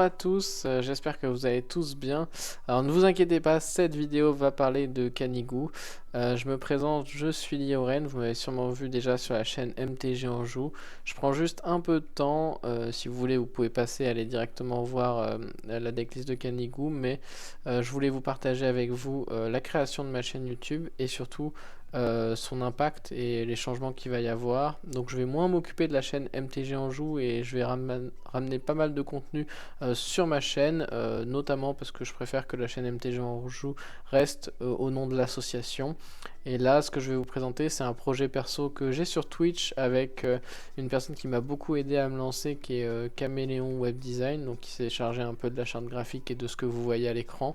à tous, j'espère que vous allez tous bien. Alors ne vous inquiétez pas, cette vidéo va parler de Canigou. Je me présente, je suis Lioren, vous m'avez sûrement vu déjà sur la chaîne MTG en joue. Je prends juste un peu de temps, si vous voulez vous pouvez passer, aller directement voir la decklist de Canigou, mais je voulais vous partager avec vous la création de ma chaîne YouTube et surtout son impact et les changements qu'il va y avoir. Donc je vais moins m'occuper de la chaîne MTG en joue et je vais ramener pas mal de contenu sur ma chaîne, notamment parce que je préfère que la chaîne MTG en joue reste au nom de l'association. Et là, ce que je vais vous présenter, c'est un projet perso que j'ai sur Twitch avec une personne qui m'a beaucoup aidé à me lancer, qui est Caméléon Web Design, donc qui s'est chargé un peu de la charte graphique et de ce que vous voyez à l'écran.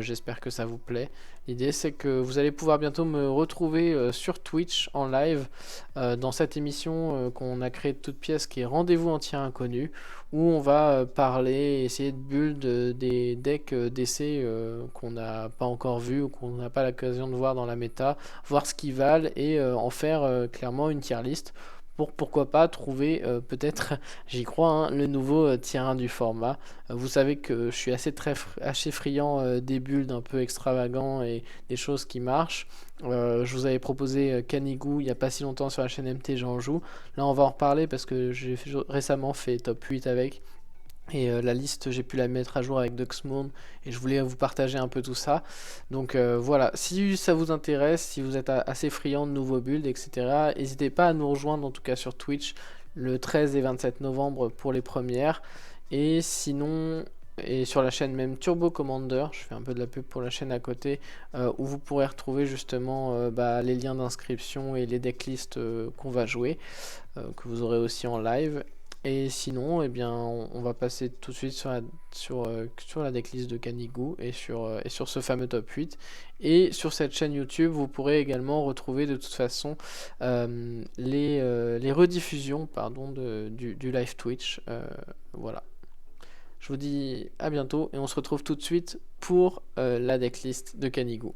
J'espère que ça vous plaît. L'idée, c'est que vous allez pouvoir bientôt me retrouver sur Twitch en live dans cette émission qu'on a créée de toutes pièces, qui est Rendez-vous entier inconnu, où on va parler, essayer de build des decks d'essai qu'on n'a pas encore vu ou qu'on n'a pas l'occasion de voir dans la méta, voir ce qu'ils valent et en faire clairement une tier list pour pourquoi pas trouver peut-être, j'y crois, hein, le nouveau tier 1 du format. Vous savez que je suis assez friand des builds un peu extravagants et des choses qui marchent. Je vous avais proposé Canigou il n'y a pas si longtemps sur la chaîne MT J'en joue. Là on va en reparler parce que j'ai récemment fait top 8 avec. Et la liste, j'ai pu la mettre à jour avec Duxmoon et je voulais vous partager un peu tout ça. Donc voilà, si ça vous intéresse, si vous êtes assez friand de nouveaux builds, etc., n'hésitez pas à nous rejoindre en tout cas sur Twitch le 13 et 27 novembre pour les premières. Et sinon, et sur la chaîne même Turbo Commander, je fais un peu de la pub pour la chaîne à côté, où vous pourrez retrouver justement les liens d'inscription et les decklists qu'on va jouer, que vous aurez aussi en live. Et sinon, eh bien, on va passer tout de suite sur la decklist de Canigou et sur ce fameux top 8. Et sur cette chaîne YouTube, vous pourrez également retrouver de toute façon les rediffusions pardon, du live Twitch. Voilà. Je vous dis à bientôt et on se retrouve tout de suite pour la decklist de Canigou.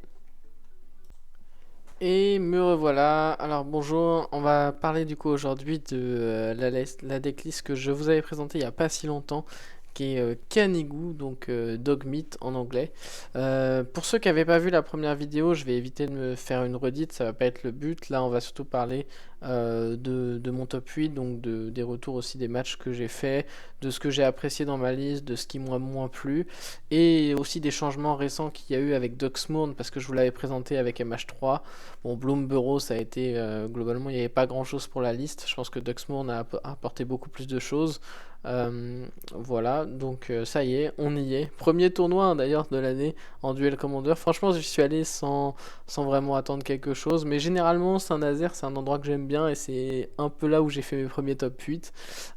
Et me revoilà. Alors bonjour, on va parler du coup aujourd'hui de la decklist que je vous avais présentée il n'y a pas si longtemps, qui est Canigou, donc Dogmeat en anglais. Pour ceux qui n'avaient pas vu la première vidéo, je vais éviter de me faire une redite, ça va pas être le but. Là, on va surtout parler de mon top 8, donc des retours aussi des matchs que j'ai fait, de ce que j'ai apprécié dans ma liste, de ce qui m'a moins plu, et aussi des changements récents qu'il y a eu avec Duxmoon, parce que je vous l'avais présenté avec MH3. Bon, Bloomborough, ça a été globalement, il n'y avait pas grand chose pour la liste. Je pense que Duxmoon a apporté beaucoup plus de choses. Voilà, donc ça y est, on y est. Premier tournoi hein, d'ailleurs de l'année en duel commander. Franchement, j'y suis allé sans vraiment attendre quelque chose. Mais généralement, Saint-Nazaire, c'est un endroit que j'aime bien et c'est un peu là où j'ai fait mes premiers top 8.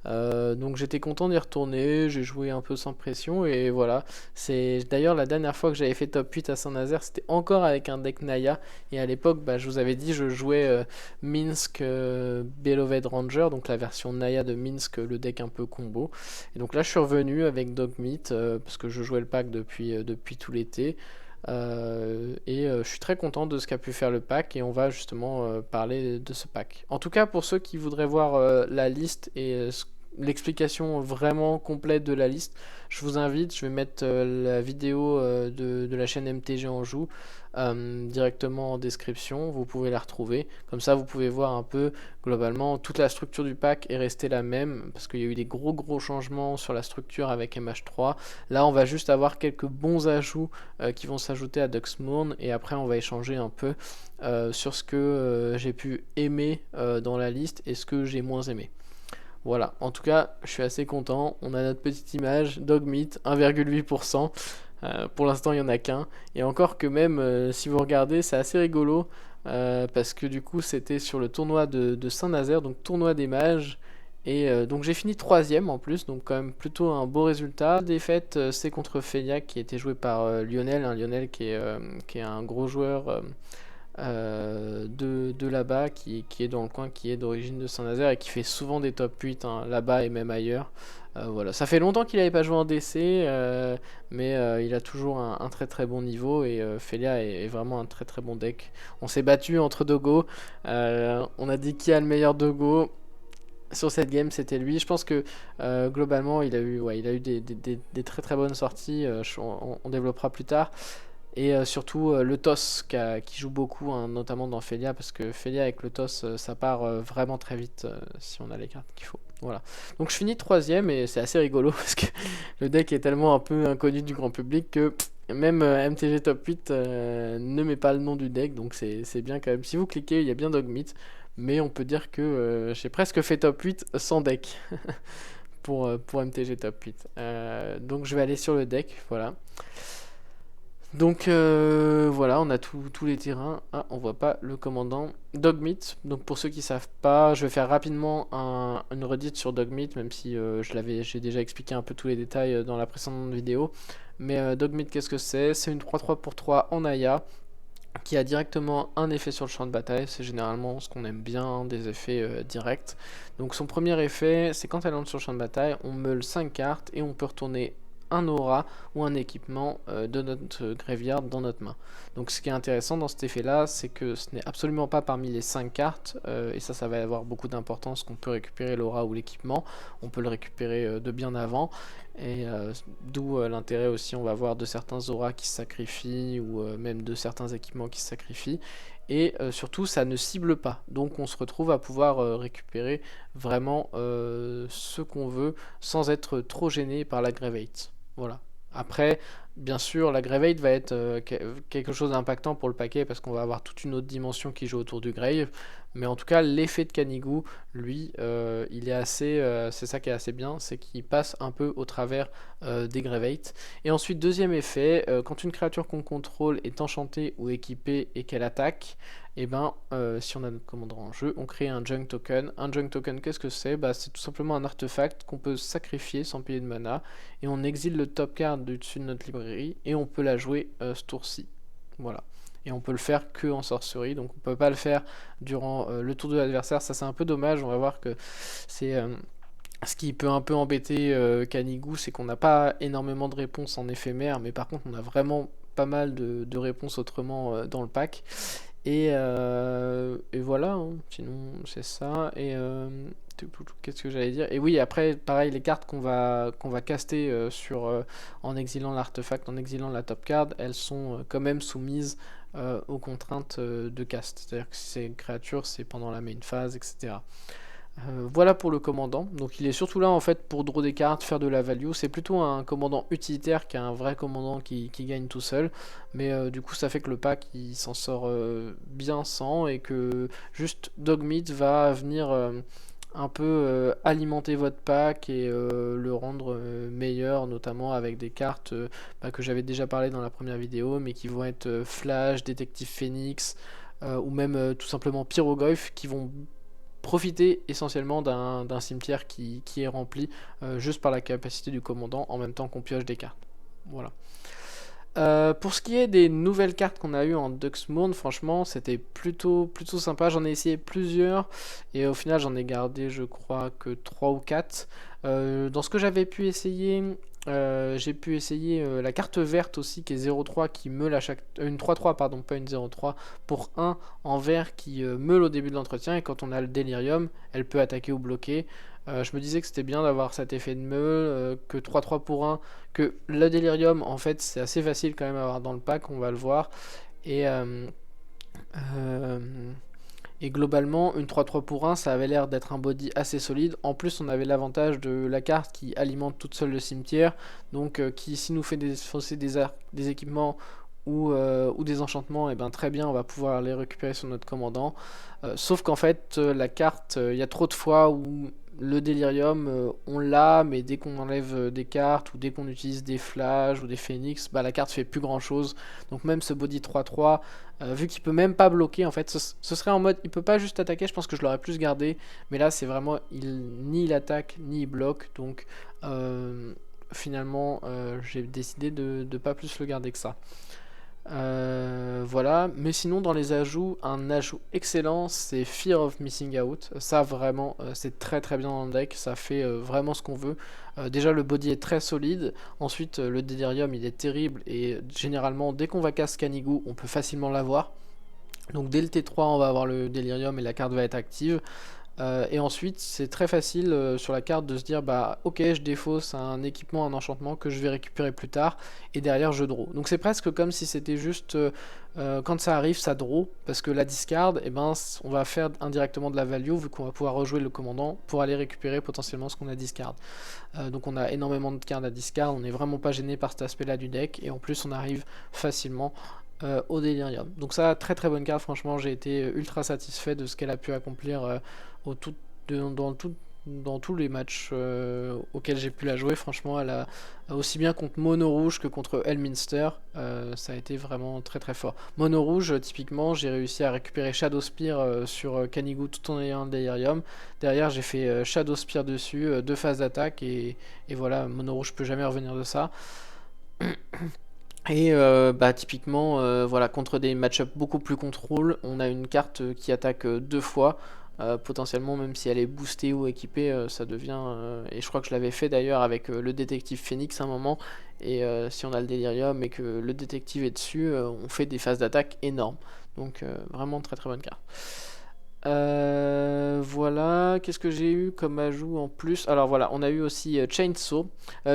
Donc j'étais content d'y retourner. J'ai joué un peu sans pression et voilà. C'est d'ailleurs la dernière fois que j'avais fait top 8 à Saint-Nazaire, c'était encore avec un deck Naya. Et à l'époque, je vous avais dit, je jouais Minsk Beloved Ranger, donc la version Naya de Minsk, le deck un peu combo. Et donc là je suis revenu avec Dogmeat parce que je jouais le pack depuis tout l'été je suis très content de ce qu'a pu faire le pack et on va justement parler de ce pack. En tout cas pour ceux qui voudraient voir la liste et l'explication vraiment complète de la liste, je vous invite, je vais mettre la vidéo de la chaîne MTG en joue directement en description, vous pouvez la retrouver, comme ça vous pouvez voir un peu globalement toute la structure du pack est restée la même, parce qu'il y a eu des gros changements sur la structure avec MH3, là on va juste avoir quelques bons ajouts qui vont s'ajouter à Duxmoon, et après on va échanger un peu sur ce que j'ai pu aimer dans la liste et ce que j'ai moins aimé. Voilà, en tout cas, je suis assez content. On a notre petite image, Dogmeat, 1,8%. Pour l'instant, il n'y en a qu'un. Et encore que même, si vous regardez, c'est assez rigolo. Parce que du coup, c'était sur le tournoi de Saint-Nazaire, donc tournoi des mages. Et donc j'ai fini troisième en plus, donc quand même plutôt un beau résultat. Défaite, c'est contre Feillac qui a été joué par Lionel, Lionel qui est un gros joueur de là-bas, qui est dans le coin, qui est d'origine de Saint-Nazaire et qui fait souvent des top 8 hein, là-bas et même ailleurs. Voilà. Ça fait longtemps qu'il n'avait pas joué en DC, mais il a toujours un très bon niveau et Felia est vraiment un très bon deck. On s'est battu entre Dogo, on a dit qui a le meilleur Dogo. sur cette game, c'était lui. Je pense que globalement, il a eu des très très bonnes sorties. On développera plus tard. Et surtout le toss qui joue beaucoup, hein, notamment dans Felia, parce que Felia avec le toss, ça part vraiment très vite si on a les cartes qu'il faut. Voilà. Donc je finis troisième et c'est assez rigolo parce que le deck est tellement un peu inconnu du grand public que même MTG Top 8 ne met pas le nom du deck, donc c'est bien quand même. Si vous cliquez, il y a bien Dogmeat, mais on peut dire que j'ai presque fait Top 8 sans deck pour MTG Top 8. Donc je vais aller sur le deck, voilà. Donc voilà, on a tous les terrains. Ah, on voit pas le commandant. Dogmeat, donc pour ceux qui savent pas, je vais faire rapidement une redite sur Dogmeat, même si j'ai déjà expliqué un peu tous les détails dans la précédente vidéo. Mais Dogmeat, qu'est-ce que c'est? C'est une 3-3 pour 3 en Aya, qui a directement un effet sur le champ de bataille. C'est généralement ce qu'on aime bien, hein, des effets directs. Donc son premier effet, c'est quand elle entre sur le champ de bataille, on meule 5 cartes et on peut retourner un aura ou un équipement de notre graveyard dans notre main. Donc ce qui est intéressant dans cet effet là, c'est que ce n'est absolument pas parmi les 5 cartes, et ça va avoir beaucoup d'importance qu'on peut récupérer l'aura ou l'équipement. On peut le récupérer de bien avant, et d'où l'intérêt aussi, on va voir, de certains auras qui se sacrifient, ou même de certains équipements qui se sacrifient. Et surtout, ça ne cible pas, donc on se retrouve à pouvoir récupérer vraiment ce qu'on veut sans être trop gêné par la Gravate. Voilà. Après, bien sûr, la Gravate va être quelque chose d'impactant pour le paquet parce qu'on va avoir toute une autre dimension qui joue autour du Grave. Mais en tout cas, l'effet de Canigou, lui, il est assez. C'est ça qui est assez bien, c'est qu'il passe un peu au travers des Gravates. Et ensuite, deuxième effet, quand une créature qu'on contrôle est enchantée ou équipée et qu'elle attaque, et ben si on a notre commandant en jeu, on crée un Junk Token. Un Junk Token, qu'est-ce que c'est? Bah, c'est tout simplement un artefact qu'on peut sacrifier sans payer de mana, et on exile le top card du dessus de notre librairie, et on peut la jouer ce tour-ci. Voilà. Et on peut le faire que en sorcerie, donc on peut pas le faire durant le tour de l'adversaire. Ça c'est un peu dommage, on va voir que c'est... ce qui peut un peu embêter Canigou, c'est qu'on n'a pas énormément de réponses en éphémère, mais par contre on a vraiment pas mal de réponses autrement dans le pack. Et voilà, hein. Sinon c'est ça. Et qu'est-ce que j'allais dire? Et oui, après, pareil, les cartes qu'on va caster en exilant l'artefact, en exilant la top card, elles sont quand même soumises aux contraintes de cast. C'est-à-dire que si c'est une créature, c'est pendant la main phase, etc. Voilà pour le commandant. Donc il est surtout là en fait pour draw des cartes, faire de la value. C'est plutôt un commandant utilitaire qu'un vrai commandant qui gagne tout seul. Mais du coup ça fait que le pack il s'en sort bien sans, et que juste Dogmeat va venir un peu alimenter votre pack et le rendre meilleur, notamment avec des cartes que j'avais déjà parlé dans la première vidéo, mais qui vont être Flash, Détective Phoenix, ou même tout simplement Pyroglyph, qui vont profiter essentiellement d'un cimetière qui est rempli juste par la capacité du commandant en même temps qu'on pioche des cartes. Voilà. Pour ce qui est des nouvelles cartes qu'on a eues en Duxmourn, franchement c'était plutôt sympa. J'en ai essayé plusieurs et au final j'en ai gardé, je crois, que 3 ou 4. Dans ce que j'avais pu essayer, j'ai pu essayer la carte verte aussi, qui est 0-3, qui meule à chaque... une 3-3, pardon, pas une 0-3, pour 1 en vert, qui meule au début de l'entretien, et quand on a le délirium, elle peut attaquer ou bloquer. Je me disais que c'était bien d'avoir cet effet de meule, que 3-3 pour 1, que le délirium, en fait, c'est assez facile quand même à avoir dans le pack, on va le voir. Et... euh, et globalement, une 3-3 pour 1, ça avait l'air d'être un body assez solide. En plus, on avait l'avantage de la carte qui alimente toute seule le cimetière. Donc, qui, si nous fait défausser des équipements ou des enchantements, et ben très bien, on va pouvoir les récupérer sur notre commandant. Sauf qu'en fait, la carte, il y a trop de fois où le délirium, on l'a, mais dès qu'on enlève des cartes ou dès qu'on utilise des flashs ou des phoenix, bah, la carte fait plus grand chose. Donc même ce body 3-3, vu qu'il peut même pas bloquer, en fait, ce serait en mode, il peut pas juste attaquer, je pense que je l'aurais plus gardé. Mais là, c'est vraiment, ni il attaque, ni il bloque. Donc finalement, j'ai décidé de pas plus le garder que ça. Voilà, mais sinon dans les ajouts, un ajout excellent, c'est Fear of Missing Out. Ça vraiment, c'est très très bien dans le deck, ça fait vraiment ce qu'on veut. Déjà le body est très solide, ensuite le délirium il est terrible, et généralement dès qu'on va casse Canigou, on peut facilement l'avoir. Donc dès le T3 on va avoir le délirium et la carte va être active. Et ensuite, c'est très facile sur la carte de se dire, bah ok, je défausse un équipement, un enchantement que je vais récupérer plus tard, et derrière je draw. Donc c'est presque comme si c'était juste, quand ça arrive, ça draw, parce que la discard, eh ben, on va faire indirectement de la value, vu qu'on va pouvoir rejouer le commandant pour aller récupérer potentiellement ce qu'on a discard. Donc on a énormément de cartes à discard, on n'est vraiment pas gêné par cet aspect-là du deck, et en plus on arrive facilement au Delirium. Donc ça, très très bonne carte, franchement, j'ai été ultra satisfait de ce qu'elle a pu accomplir au tout, dans tous les matchs auxquels j'ai pu la jouer. Franchement, elle a aussi bien contre Mono Rouge que contre Elminster, ça a été vraiment très très fort. Mono Rouge, typiquement, j'ai réussi à récupérer Shadow Spear sur Kanigu tout en ayant un Delirium. Derrière, j'ai fait Shadow Spear dessus, deux phases d'attaque, et voilà, Mono Rouge peut jamais revenir de ça. Et bah, typiquement, voilà, contre des match-ups beaucoup plus contrôle, on a une carte qui attaque deux fois. Potentiellement, même si elle est boostée ou équipée, ça devient. Et je crois que je l'avais fait d'ailleurs avec le détective Phoenix à un moment. Et si on a le Delirium et que le détective est dessus, on fait des phases d'attaque énormes. Donc vraiment très très bonne carte. Voilà, qu'est-ce que j'ai eu comme ajout en plus? Alors voilà, on a eu aussi Chainsaw.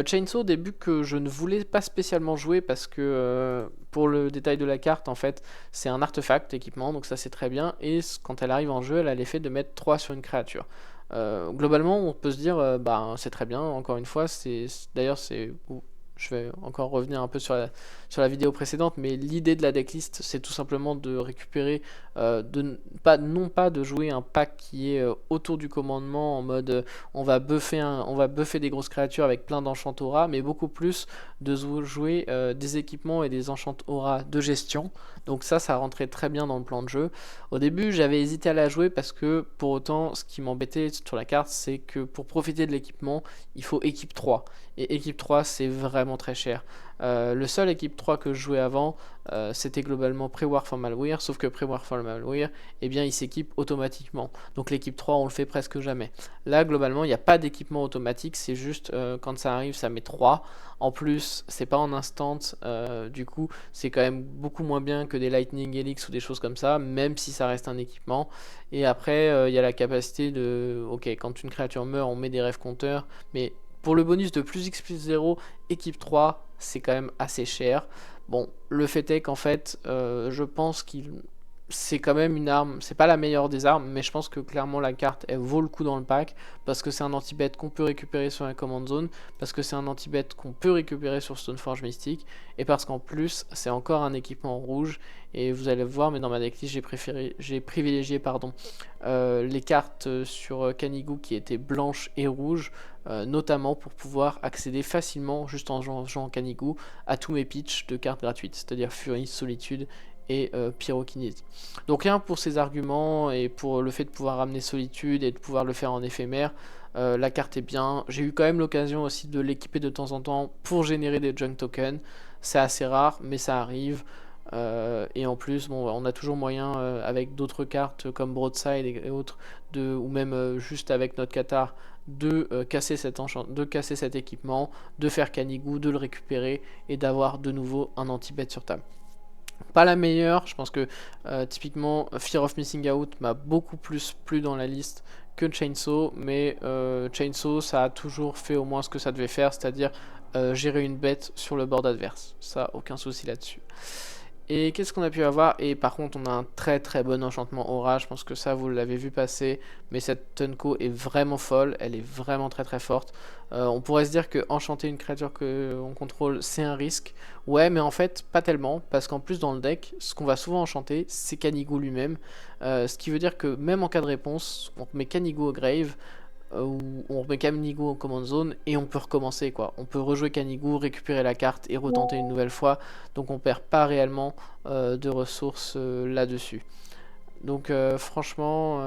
Chainsaw, au début que je ne voulais pas spécialement jouer parce que pour le détail de la carte, en fait, c'est un artefact équipement, donc ça c'est très bien. Et quand elle arrive en jeu, elle a l'effet de mettre 3 sur une créature. Globalement, on peut se dire, bah c'est très bien, encore une fois, d'ailleurs c'est. Je vais encore revenir un peu sur la vidéo précédente, mais l'idée de la decklist, c'est tout simplement de récupérer, non pas de jouer un pack qui est autour du commandement en mode on va buffer des grosses créatures avec plein d'enchant aura, mais beaucoup plus de jouer des équipements et des enchant aura de gestion. Donc ça rentrait très bien dans le plan de jeu. Au début, j'avais hésité à la jouer parce que pour autant, ce qui m'embêtait sur la carte, c'est que pour profiter de l'équipement, il faut équipe 3. Et équipe 3, c'est vraiment très cher. Le seul équipe 3 que je jouais avant, c'était globalement Pre-War for Malware, sauf que Pre-War for Malware, eh bien, il s'équipe automatiquement. Donc l'équipe 3, on le fait presque jamais. Là, globalement, il n'y a pas d'équipement automatique, c'est juste quand ça arrive, ça met 3. En plus, c'est pas en instant, du coup, c'est quand même beaucoup moins bien que des Lightning Helix ou des choses comme ça, même si ça reste un équipement. Et après, il y a la capacité de, ok, quand une créature meurt, on met des rêves compteurs, mais pour le bonus de plus X plus 0, équipe 3, c'est quand même assez cher. Bon, le fait est qu'en fait, je pense qu'il c'est quand même une arme, c'est pas la meilleure des armes, mais je pense que clairement la carte elle vaut le coup dans le pack parce que c'est un anti-bet qu'on peut récupérer sur la command zone, parce que c'est un anti-bet qu'on peut récupérer sur Stoneforge Mystique, et parce qu'en plus c'est encore un équipement rouge. Et vous allez voir, mais dans ma decklist j'ai privilégié les cartes sur Kanigu qui étaient blanches et rouges, notamment pour pouvoir accéder facilement, juste en jouant Kanigu, à tous mes pitchs de cartes gratuites, c'est-à-dire Fury, Solitude et Pyrokinésie. Donc rien pour ces arguments et pour le fait de pouvoir ramener Solitude et de pouvoir le faire en éphémère, la carte est bien. J'ai eu quand même l'occasion aussi de l'équiper de temps en temps pour générer des junk tokens. C'est assez rare, mais ça arrive. Et en plus, bon, on a toujours moyen avec d'autres cartes comme Broadside et autres, ou même juste avec notre Qatar, de casser cet équipement, de faire Kanigu, de le récupérer et d'avoir de nouveau un anti-bet sur table. Pas la meilleure, je pense que typiquement Fear of Missing Out m'a beaucoup plus plu dans la liste que Chainsaw, mais Chainsaw ça a toujours fait au moins ce que ça devait faire, c'est-à-dire gérer une bête sur le board adverse. Ça, aucun souci là-dessus. Et qu'est-ce qu'on a pu avoir? Et par contre, on a un très très bon enchantement aura. Je pense que ça, vous l'avez vu passer. Mais cette Tunko est vraiment folle. Elle est vraiment très très forte. On pourrait se dire que enchanter une créature qu'on contrôle, c'est un risque. Ouais, mais en fait, pas tellement. Parce qu'en plus, dans le deck, ce qu'on va souvent enchanter, c'est Kanigu lui-même. Ce qui veut dire que même en cas de réponse, on met Kanigu au grave, où on remet Kanigu en command zone et on peut recommencer quoi. On peut rejouer Kanigu, récupérer la carte et retenter une nouvelle fois. Donc on perd pas réellement de ressources là-dessus. Donc franchement,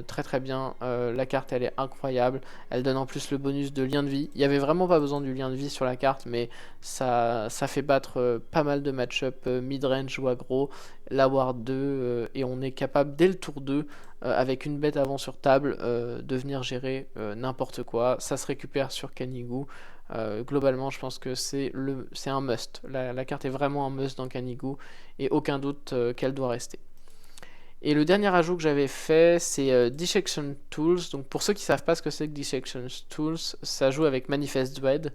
très très bien. La carte elle est incroyable. Elle donne en plus le bonus de lien de vie. Il n'y avait vraiment pas besoin du lien de vie sur la carte, mais ça fait battre pas mal de match-up mid-range ou aggro. La Ward 2, et on est capable dès le tour 2, avec une bête avant sur table, de venir gérer n'importe quoi. Ça se récupère sur Kanigu. Globalement, je pense que c'est un must. La carte est vraiment un must dans Kanigu et aucun doute qu'elle doit rester. Et le dernier ajout que j'avais fait, c'est Dissection Tools. Donc pour ceux qui savent pas ce que c'est que Dissection Tools, ça joue avec Manifest Dread.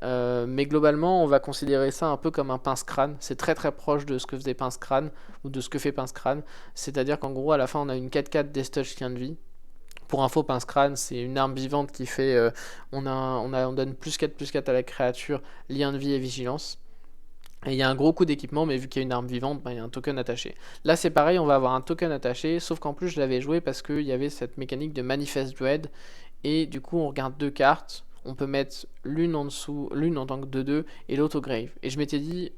Mais globalement, on va considérer ça un peu comme un pince-crâne. C'est très très proche de ce que faisait pince-crâne ou de ce que fait pince-crâne. C'est-à-dire qu'en gros, à la fin, on a une 4-4 Death-Touch qui de vie. Pour info, pince-crâne, c'est une arme vivante qui fait. On donne +4/+4 à la créature, lien de vie et vigilance. Et il y a un gros coup d'équipement, mais vu qu'il y a une arme vivante, il y a un token attaché. Là, c'est pareil, on va avoir un token attaché, sauf qu'en plus, je l'avais joué parce qu'il y avait cette mécanique de Manifest Dread. Et du coup, on regarde deux cartes. On peut mettre l'une en dessous, l'une en tant que 2/2 et l'autre au grave. Et je m'étais dit,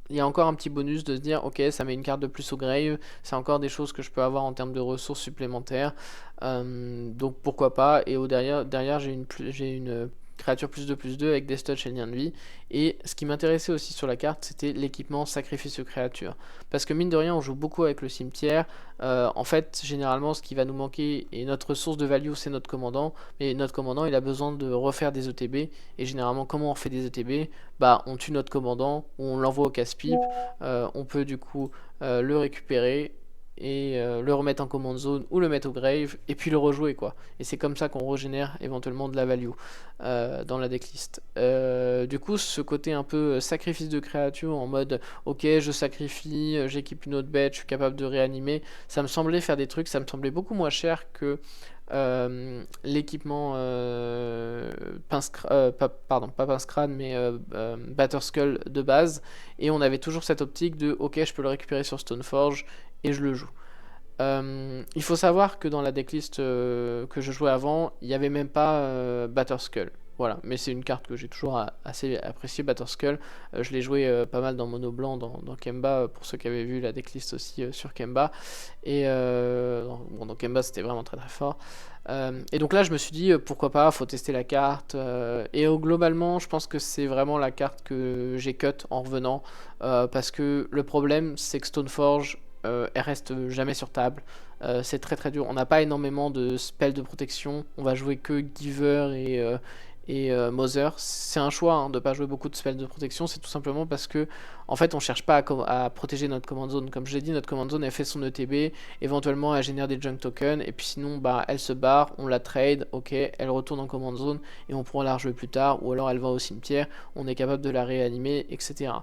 il y a encore un petit bonus de se dire, ok, ça met une carte de plus au grave, c'est encore des choses que je peux avoir en termes de ressources supplémentaires. Donc pourquoi pas. Et derrière j'ai une créature +2/+2 avec des touch et lien de vie. Et ce qui m'intéressait aussi sur la carte, c'était l'équipement sacrifice de créature. Parce que mine de rien, on joue beaucoup avec le cimetière. En fait, généralement, ce qui va nous manquer, et notre source de value, c'est notre commandant. Mais notre commandant, il a besoin de refaire des ETB. Et généralement, comment on refait des ETB? Bah, on tue notre commandant, ou on l'envoie au casse-pipe. On peut du coup le récupérer et le remettre en command zone ou le mettre au grave et puis le rejouer quoi. Et c'est comme ça qu'on régénère éventuellement de la value dans la decklist. Du coup, ce côté un peu sacrifice de créature en mode ok, je sacrifie, j'équipe une autre bête, je suis capable de réanimer, ça me semblait faire des trucs, ça me semblait beaucoup moins cher que l'équipement pardon, pas pince crâne mais Batterskull de base, et on avait toujours cette optique de ok, je peux le récupérer sur Stoneforge et je le joue. Il faut savoir que dans la decklist que je jouais avant, il n'y avait même pas Batterskull. Voilà, mais c'est une carte que j'ai toujours assez appréciée, Batterskull. Je l'ai joué pas mal dans Mono Blanc, dans Kemba, pour ceux qui avaient vu la decklist aussi sur Kemba. Et dans Kemba, c'était vraiment très très fort. Et donc là, je me suis dit, pourquoi pas, faut tester la carte. Et globalement, je pense que c'est vraiment la carte que j'ai cut en revenant. Parce que le problème, c'est que Stoneforge, elle reste jamais sur table. C'est très très dur. On n'a pas énormément de spells de protection. On va jouer que Giver et Mother. C'est un choix de ne pas jouer beaucoup de spells de protection. C'est tout simplement parce que en fait on cherche pas à protéger notre command zone. Comme je l'ai dit, notre command zone elle fait son ETB. Éventuellement elle génère des junk tokens. Et puis sinon elle se barre, on la trade. Ok, elle retourne en command zone et on pourra la rejouer plus tard. Ou alors elle va au cimetière. On est capable de la réanimer, etc.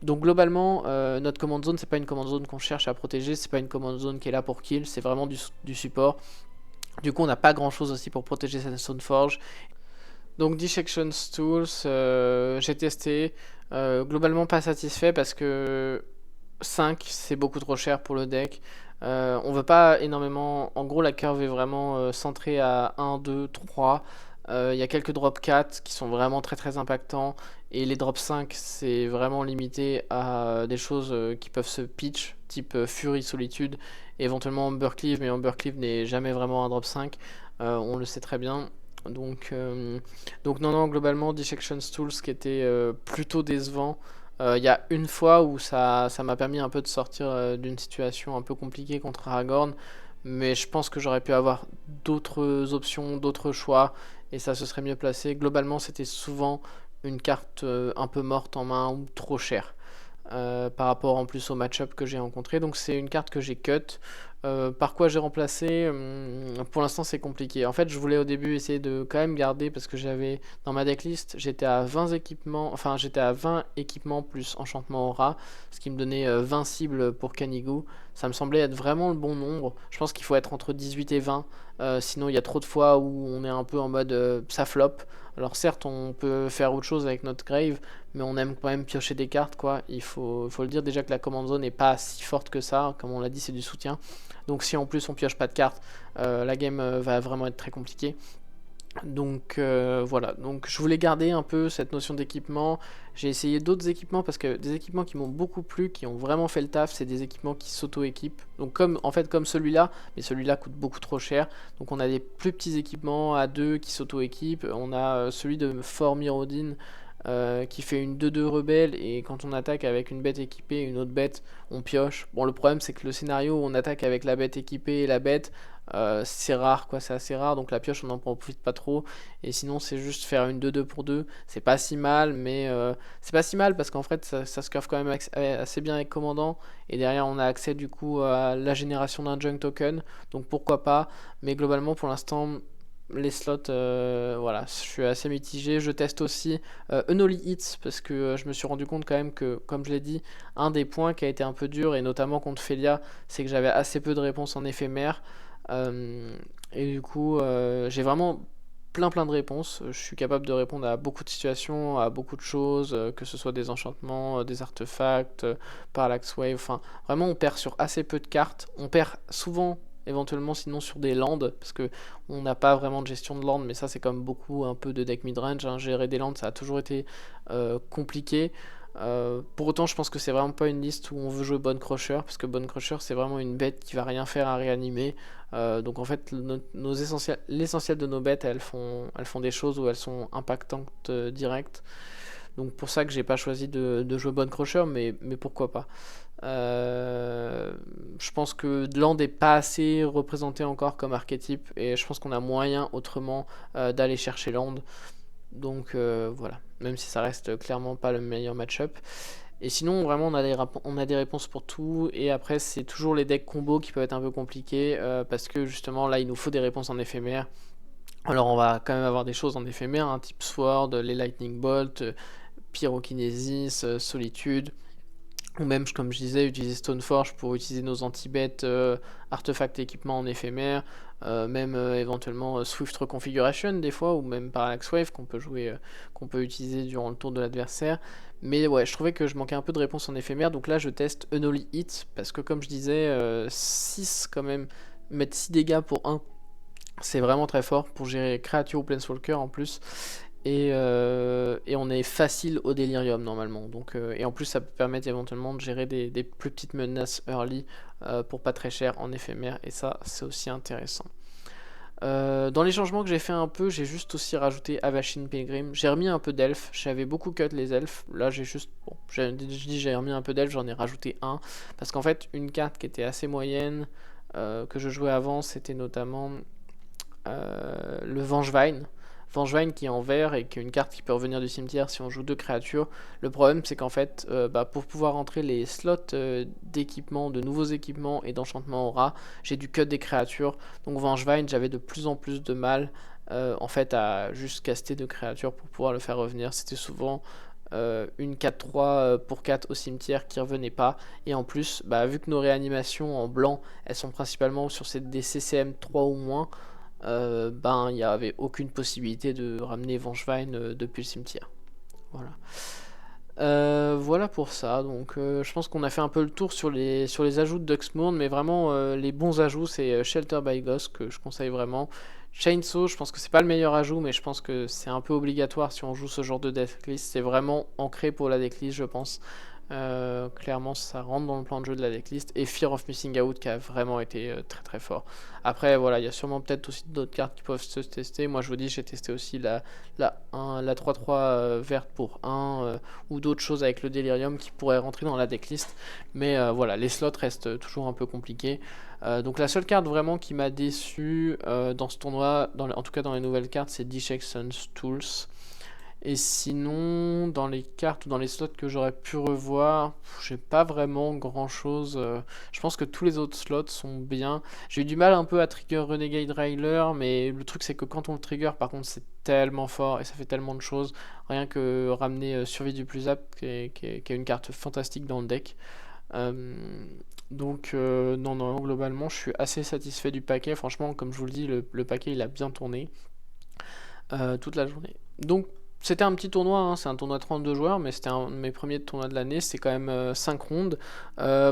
Donc globalement, notre command zone, c'est pas une command zone qu'on cherche à protéger, c'est pas une command zone qui est là pour kill, c'est vraiment du support. Du coup, on n'a pas grand chose aussi pour protéger cette Stoneforge. Donc Dissection Tools, j'ai testé, globalement pas satisfait parce que 5 c'est beaucoup trop cher pour le deck. On veut pas énormément, en gros la curve est vraiment centrée à 1, 2, 3. Il y a quelques drop 4 qui sont vraiment très très impactants. Et les drop 5 c'est vraiment limité à des choses qui peuvent se pitch, type Fury Solitude, et éventuellement Ambercleave, mais Ambercleave n'est jamais vraiment un drop 5, on le sait très bien. Donc non, globalement, Dissection Tools qui était plutôt décevant. Il y a une fois où ça m'a permis un peu de sortir d'une situation un peu compliquée contre Aragorn, mais je pense que j'aurais pu avoir d'autres options, d'autres choix, et ça se serait mieux placé. Globalement, c'était souvent une carte un peu morte en main ou trop chère. Par rapport en plus au match-up que j'ai rencontré. Donc c'est une carte que j'ai cut. Par quoi j'ai remplacé? Pour l'instant c'est compliqué. En fait je voulais au début essayer de quand même garder, parce que j'avais dans ma decklist j'étais à 20 équipements, enfin j'étais à 20 équipements plus enchantement aura, ce qui me donnait 20 cibles pour Kanigu. Ça me semblait être vraiment le bon nombre. Je pense qu'il faut être entre 18 et 20. Sinon il y a trop de fois où on est un peu en mode ça flop. Alors certes on peut faire autre chose avec notre grave, mais on aime quand même piocher des cartes quoi. Il faut le dire, déjà que la command zone n'est pas si forte que ça, comme on l'a dit c'est du soutien. Donc si en plus on pioche pas de cartes, la game va vraiment être très compliquée. Donc voilà, donc je voulais garder un peu cette notion d'équipement. J'ai essayé d'autres équipements parce que des équipements qui m'ont beaucoup plu, qui ont vraiment fait le taf, c'est des équipements qui s'auto-équipent. Donc comme celui-là, mais celui-là coûte beaucoup trop cher. Donc on a des plus petits équipements à 2 qui s'auto-équipent. On a celui de Fort Mirrodin qui fait une 2-2 rebelle, et quand on attaque avec une bête équipée et une autre bête, on pioche. Bon, le problème c'est que le scénario où on attaque avec la bête équipée et la bête, C'est rare, quoi, c'est assez rare, donc la pioche on en profite pas trop. Et sinon, c'est juste faire une 2-2 pour 2. C'est pas si mal, mais c'est pas si mal parce qu'en fait, ça se curve quand même assez bien avec commandant. Et derrière, on a accès du coup à la génération d'un junk token, donc pourquoi pas. Mais globalement, pour l'instant, les slots, voilà, je suis assez mitigé. Je teste aussi Unholy Hits parce que je me suis rendu compte quand même que, comme je l'ai dit, un des points qui a été un peu dur, et notamment contre Felia, c'est que j'avais assez peu de réponses en éphémère. Euh, et du coup, j'ai vraiment plein de réponses. Je suis capable de répondre à beaucoup de situations, à beaucoup de choses, que ce soit des enchantements, des artefacts, Parallax Wave. Enfin, vraiment, on perd sur assez peu de cartes. On perd souvent, éventuellement, sinon sur des lands, parce que on n'a pas vraiment de gestion de land, mais ça, c'est comme beaucoup un peu de deck midrange, hein. Gérer des lands, ça a toujours été compliqué. Pour autant, je pense que c'est vraiment pas une liste où on veut jouer Bone Crusher, parce que Bone Crusher, c'est vraiment une bête qui va rien faire à réanimer. Donc en fait, l'essentiel de nos bêtes, elles font des choses où elles sont impactantes directes. Donc pour ça que j'ai pas choisi de jouer Bone Crusher, mais pourquoi pas. Euh, je pense que Land n'est pas assez représenté encore comme archétype, et je pense qu'on a moyen autrement d'aller chercher Land. Donc voilà, même si ça reste clairement pas le meilleur match-up. Et sinon, vraiment, on a des réponses pour tout. Et après, c'est toujours les decks combos qui peuvent être un peu compliqués. Parce que justement, là, il nous faut des réponses en éphémère. Alors, on va quand même avoir des choses en éphémère, hein, type Sword, les Lightning Bolt, Pyrokinésis, Solitude. Ou même, comme je disais, utiliser Stoneforge pour utiliser nos anti-bêtes, artefacts et équipements en éphémère. Même éventuellement Swift Reconfiguration des fois, ou même Parallax Wave qu'on peut jouer, qu'on peut utiliser durant le tour de l'adversaire. Mais ouais, je trouvais que je manquais un peu de réponse en éphémère, donc là je teste Unholy Hit, parce que comme je disais, 6 quand même, mettre 6 dégâts pour 1, c'est vraiment très fort pour gérer créature ou Planeswalker en plus. Et on est facile au délirium normalement. Donc, et en plus, ça peut permettre éventuellement de gérer des plus petites menaces early pour pas très cher en éphémère. Et ça, c'est aussi intéressant. Dans les changements que j'ai fait un peu, j'ai juste aussi rajouté Avacyn Pilgrim. J'ai remis un peu d'elfes. J'avais beaucoup cut les elfes. Là, j'ai juste. Bon, j'ai remis un peu d'elfes, j'en ai rajouté un. Parce qu'en fait, une carte qui était assez moyenne que je jouais avant, c'était notamment le Vengevine. Vengevine qui est en vert et qui est une carte qui peut revenir du cimetière si on joue deux créatures. Le problème c'est qu'en fait, pour pouvoir entrer les slots d'équipement, de nouveaux équipements et d'enchantement aura, j'ai dû cut des créatures. Donc Vengevine, j'avais de plus en plus de mal en fait à juste caster deux créatures pour pouvoir le faire revenir. C'était souvent une 4-3 pour 4 au cimetière qui revenait pas. Et en plus, vu que nos réanimations en blanc, elles sont principalement sur des CCM 3 ou moins, il n'y avait aucune possibilité de ramener Vengevine depuis le cimetière. Voilà. Voilà pour ça. Donc, je pense qu'on a fait un peu le tour sur les ajouts de Duxmourn, mais vraiment, les bons ajouts, c'est Shelter by Ghost que je conseille vraiment. Chainsaw, je pense que c'est pas le meilleur ajout, mais je pense que c'est un peu obligatoire si on joue ce genre de decklist. C'est vraiment ancré pour la decklist, je pense. Clairement, ça rentre dans le plan de jeu de la decklist. Et Fear of Missing Out qui a vraiment été très fort. Après, voilà, il y a sûrement peut-être aussi d'autres cartes qui peuvent se tester. Moi, je vous dis, j'ai testé aussi la 3-3 verte pour 1 ou d'autres choses avec le Delirium qui pourraient rentrer dans la decklist. Mais voilà, les slots restent toujours un peu compliqués. Donc la seule carte vraiment qui m'a déçu dans ce tournoi, en tout cas dans les nouvelles cartes, c'est Dissection's Tools. Et sinon, dans les cartes ou dans les slots que j'aurais pu revoir, j'ai pas vraiment grand chose. Je pense que tous les autres slots sont bien. J'ai eu du mal un peu à trigger Renegade Railer, mais le truc c'est que quand on le trigger, par contre, c'est tellement fort et ça fait tellement de choses. Rien que ramener Survie du plus apte, qui est une carte fantastique dans le deck. Euh, donc, non, globalement, je suis assez satisfait du paquet. Franchement, comme je vous le dis, le paquet il a bien tourné toute la journée. Donc, c'était un petit tournoi, hein, c'est un tournoi de 32 joueurs, mais c'était un de mes premiers tournois de l'année, c'est quand même 5 rondes.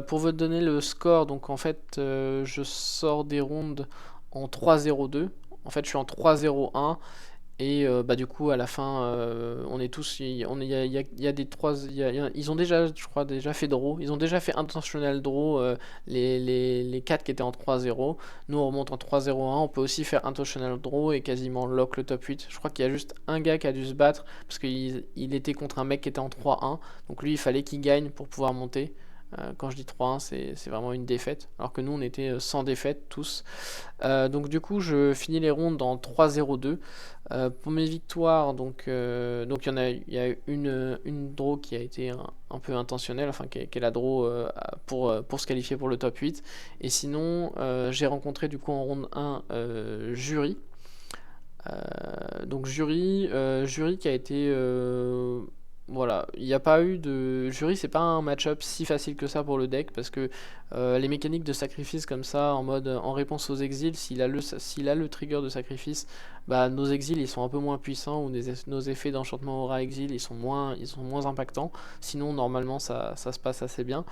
Pour vous donner le score, donc en fait, je sors des rondes en 3-0-2. En fait, je suis en 3-0-1. Et du coup, à la fin, on est tous. Il y a des trois. Ils ont déjà, je crois, déjà fait draw. Ils ont déjà fait intentional draw les 4 qui étaient en 3-0. Nous, on remonte en 3-0-1. On peut aussi faire intentional draw et quasiment lock le top 8. Je crois qu'il y a juste un gars qui a dû se battre parce qu'il était contre un mec qui était en 3-1. Donc lui, il fallait qu'il gagne pour pouvoir monter. Quand je dis 3-1, c'est vraiment une défaite, alors que nous on était sans défaite tous. Donc du coup je finis les rondes en 3-0-2. Pour mes victoires, donc il y a une draw qui a été un peu intentionnelle, enfin qui est la draw pour se qualifier pour le top 8. Et sinon, j'ai rencontré du coup en ronde 1 Jury. Donc jury qui a été voilà, il n'y a pas eu de jury, c'est pas un match-up si facile que ça pour le deck parce que les mécaniques de sacrifice comme ça en mode en réponse aux exils, s'il a le trigger de sacrifice, bah nos exils ils sont un peu moins puissants ou nos effets d'enchantement aura exil ils sont moins impactants. Sinon normalement ça se passe assez bien.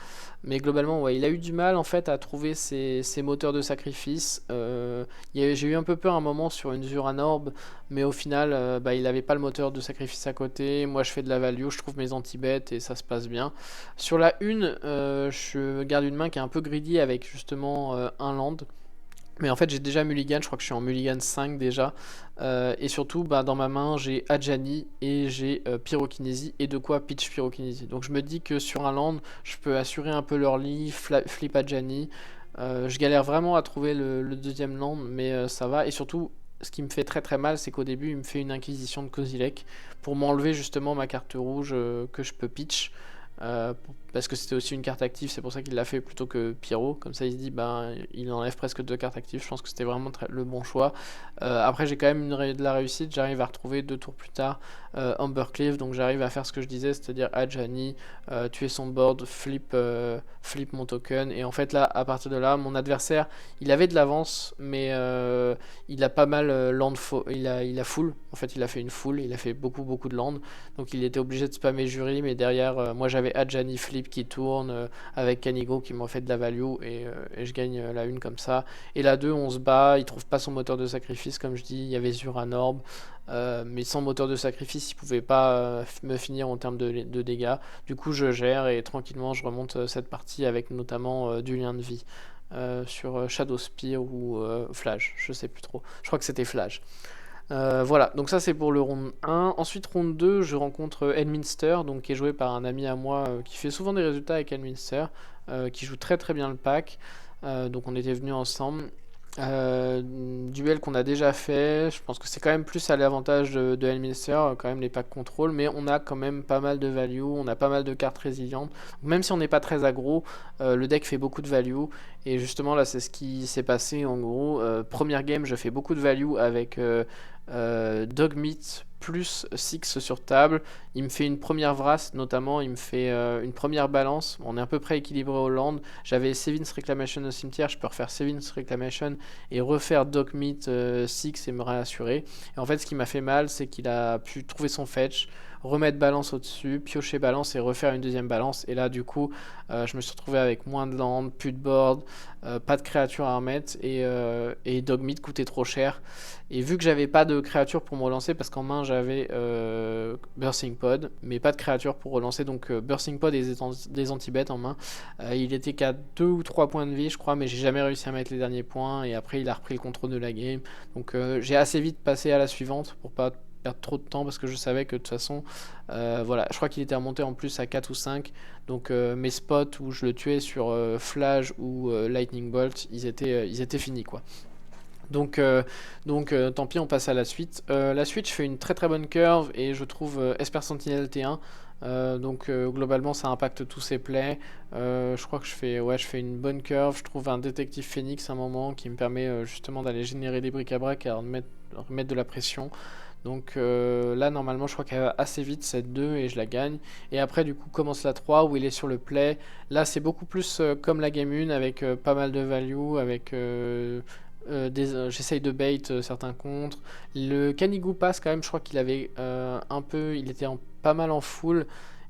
Mais globalement ouais, il a eu du mal en fait à trouver ses moteurs de sacrifice. J'ai eu un peu peur un moment sur une Zuranorb, mais au final, bah, il n'avait pas le moteur de sacrifice à côté. Moi, je fais de la value, je trouve mes anti-bêtes et ça se passe bien. Sur la 1, je garde une main qui est un peu greedy avec justement un land. Mais en fait, j'ai déjà mulligan, je crois que je suis en mulligan 5 déjà. Et surtout, bah, dans ma main, j'ai Adjani et j'ai Pyrokinésie et de quoi pitch Pyrokinésie. Donc je me dis que sur un land, je peux assurer un peu l'early, flip Adjani. Je galère vraiment à trouver le deuxième land, mais ça va. Et surtout, ce qui me fait très très mal, c'est qu'au début, il me fait une inquisition de Kozilek pour m'enlever justement ma carte rouge que je peux pitch. Parce que c'était aussi une carte active, c'est pour ça qu'il l'a fait plutôt que Pyro. Comme ça, il se dit, ben, il enlève presque deux cartes actives. Je pense que c'était vraiment le bon choix. Après, j'ai quand même de la réussite. J'arrive à retrouver 2 tours plus tard Ambercliff, donc j'arrive à faire ce que je disais, c'est-à-dire Adjani, tuer son board, flip mon token. Et en fait, là, à partir de là, mon adversaire, il avait de l'avance, mais il a pas mal il a full. En fait, il a fait une full, il a fait beaucoup de land. Donc il était obligé de spammer jury, mais derrière, moi j'avais Adjani flip qui tourne avec Kanigo qui m'ont fait de la value et je gagne la 1 comme ça. Et la 2, on se bat, il trouve pas son moteur de sacrifice, comme je dis, il y avait Zuranorb, mais sans moteur de sacrifice, il pouvait pas me finir en termes de dégâts. Du coup, je gère et tranquillement, je remonte cette partie avec notamment du lien de vie. Sur Shadow Spear ou Flash, je sais plus trop. Je crois que c'était Flash. Voilà, donc ça c'est pour le round 1. Ensuite, round 2, je rencontre Elminster, donc, qui est joué par un ami à moi qui fait souvent des résultats avec Elminster, qui joue très bien le pack. Donc on était venus ensemble. Duel qu'on a déjà fait, je pense que c'est quand même plus à l'avantage de Elminster, quand même les packs contrôle, mais on a quand même pas mal de value, on a pas mal de cartes résilientes. Même si on n'est pas très aggro, le deck fait beaucoup de value, et justement là c'est ce qui s'est passé en gros. Première game, je fais beaucoup de value avec Dogmeat plus 6 sur table. Il me fait une première Vras, notamment, il me fait une première balance. On est à peu près équilibré au land. J'avais Sevin's Reclamation au cimetière, je peux refaire Sevin's Reclamation et refaire Dogmeat 6 et me réassurer. Et en fait, ce qui m'a fait mal, c'est qu'il a pu trouver son fetch, remettre balance au-dessus, piocher balance et refaire une deuxième balance. Et là, du coup, je me suis retrouvé avec moins de land, plus de board, pas de créatures à remettre et Dogmeat coûtait trop cher. Et vu que j'avais pas de créature pour me relancer, parce qu'en main j'avais Bursting Pod, mais pas de créature pour relancer, donc Bursting Pod et des anti-bêtes en main. Il était qu'à 2 ou 3 points de vie, je crois, mais j'ai jamais réussi à mettre les derniers points. Et après, il a repris le contrôle de la game. Donc j'ai assez vite passé à la suivante pour pas perdre trop de temps parce que je savais que de toute façon voilà, je crois qu'il était remonté en plus à 4 ou 5, donc mes spots où je le tuais sur Flash ou Lightning Bolt, ils étaient finis quoi. Donc tant pis, on passe à la suite. La suite, je fais une très bonne curve et je trouve Esper Sentinel T1. Globalement, ça impacte tous ses plays. Je crois que je fais une bonne curve. Je trouve un détective Phoenix à un moment qui me permet justement d'aller générer des bric-à-brac et à remettre de la pression. Donc là, normalement, je crois qu'elle va assez vite cette 2 et je la gagne. Et après, du coup, commence la 3 où il est sur le play. Là, c'est beaucoup plus comme la game 1 avec pas mal de value, avec j'essaye de bait certains contres. Le Canigou passe quand même, je crois qu'il avait il était pas mal en full.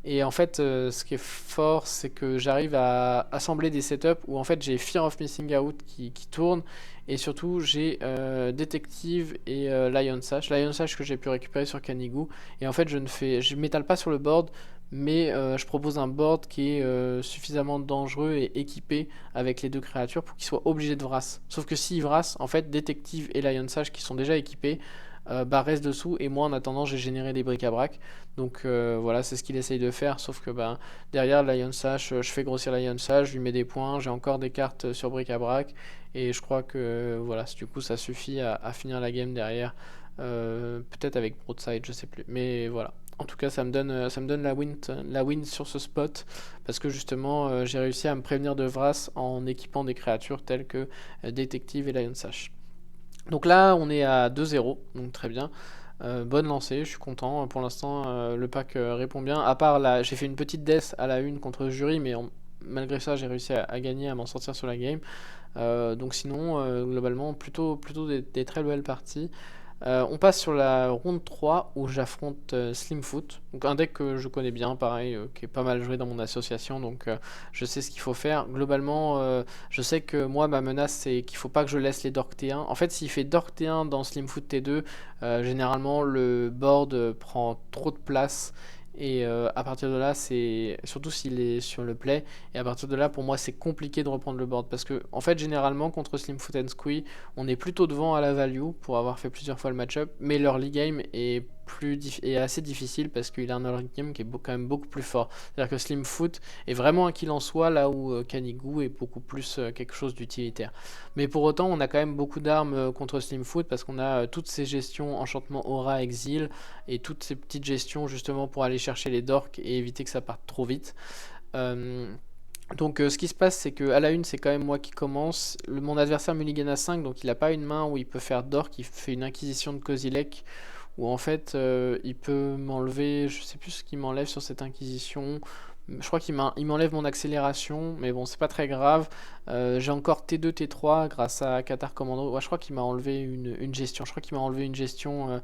Et en fait, ce qui est fort, c'est que j'arrive à assembler des setups où en fait j'ai Fear of Missing Out qui tourne. Et surtout, j'ai Détective et Lion Sash. Lion Sash que j'ai pu récupérer sur Canigou. Et en fait, je m'étale pas sur le board, mais je propose un board qui est suffisamment dangereux et équipé avec les deux créatures pour qu'il soit obligé de Vras. Sauf que s'il Vras, en fait, Détective et Lion Sage qui sont déjà équipés, bah reste dessous, et moi en attendant j'ai généré des bric-à-brac. Donc voilà, c'est ce qu'il essaye de faire, sauf que bah, derrière Lion Sash, je fais grossir Lion Sash, je lui mets des points, j'ai encore des cartes sur bric-à-brac, et je crois que voilà, du coup ça suffit à finir la game derrière. Peut-être avec Broadside, je sais plus. Mais voilà. En tout cas, ça me donne la win sur ce spot parce que justement, j'ai réussi à me prévenir de Vras en équipant des créatures telles que Détective et Lion Sash. Donc là, on est à 2-0, donc très bien. Bonne lancée, je suis content. Pour l'instant, le pack répond bien. À part là, j'ai fait une petite death à la une contre Jury, mais malgré ça, j'ai réussi à gagner, à m'en sortir sur la game. Donc sinon, globalement, plutôt des très belles parties. On passe sur la ronde 3 où j'affronte Slimfoot, donc un deck que je connais bien, pareil, qui est pas mal joué dans mon association, donc je sais ce qu'il faut faire. Globalement, je sais que moi, ma menace, c'est qu'il faut pas que je laisse les Dork T1. En fait, s'il fait Dork T1 dans Slimfoot T2, généralement le board prend trop de place. Et à partir de là, c'est surtout s'il est sur le play. Et à partir de là, pour moi, c'est compliqué de reprendre le board parce que, en fait, généralement contre Slimfoot and Squee, on est plutôt devant à la value pour avoir fait plusieurs fois le match-up, mais l'early game est assez difficile parce qu'il a un early game qui est quand même beaucoup plus fort. C'est-à-dire que Slimfoot est vraiment un kill en soi, là où Kanigu est beaucoup plus quelque chose d'utilitaire. Mais pour autant, on a quand même beaucoup d'armes contre Slimfoot parce qu'on a toutes ces gestions enchantement aura exil et toutes ces petites gestions justement pour aller chercher les dorks et éviter que ça parte trop vite. Euh, donc ce qui se passe, c'est que à la une, c'est quand même moi qui commence. Mon adversaire mulligan à 5, donc il n'a pas une main où il peut faire dork, il fait une inquisition de Kozilek, où en fait il peut m'enlever, je sais plus ce qu'il m'enlève sur cette inquisition. Je crois qu'il m'enlève mon accélération, mais bon, c'est pas très grave. J'ai encore T2, T3 grâce à Qatar Commando. Ouais, je crois qu'il m'a enlevé une gestion. Je crois qu'il m'a enlevé une gestion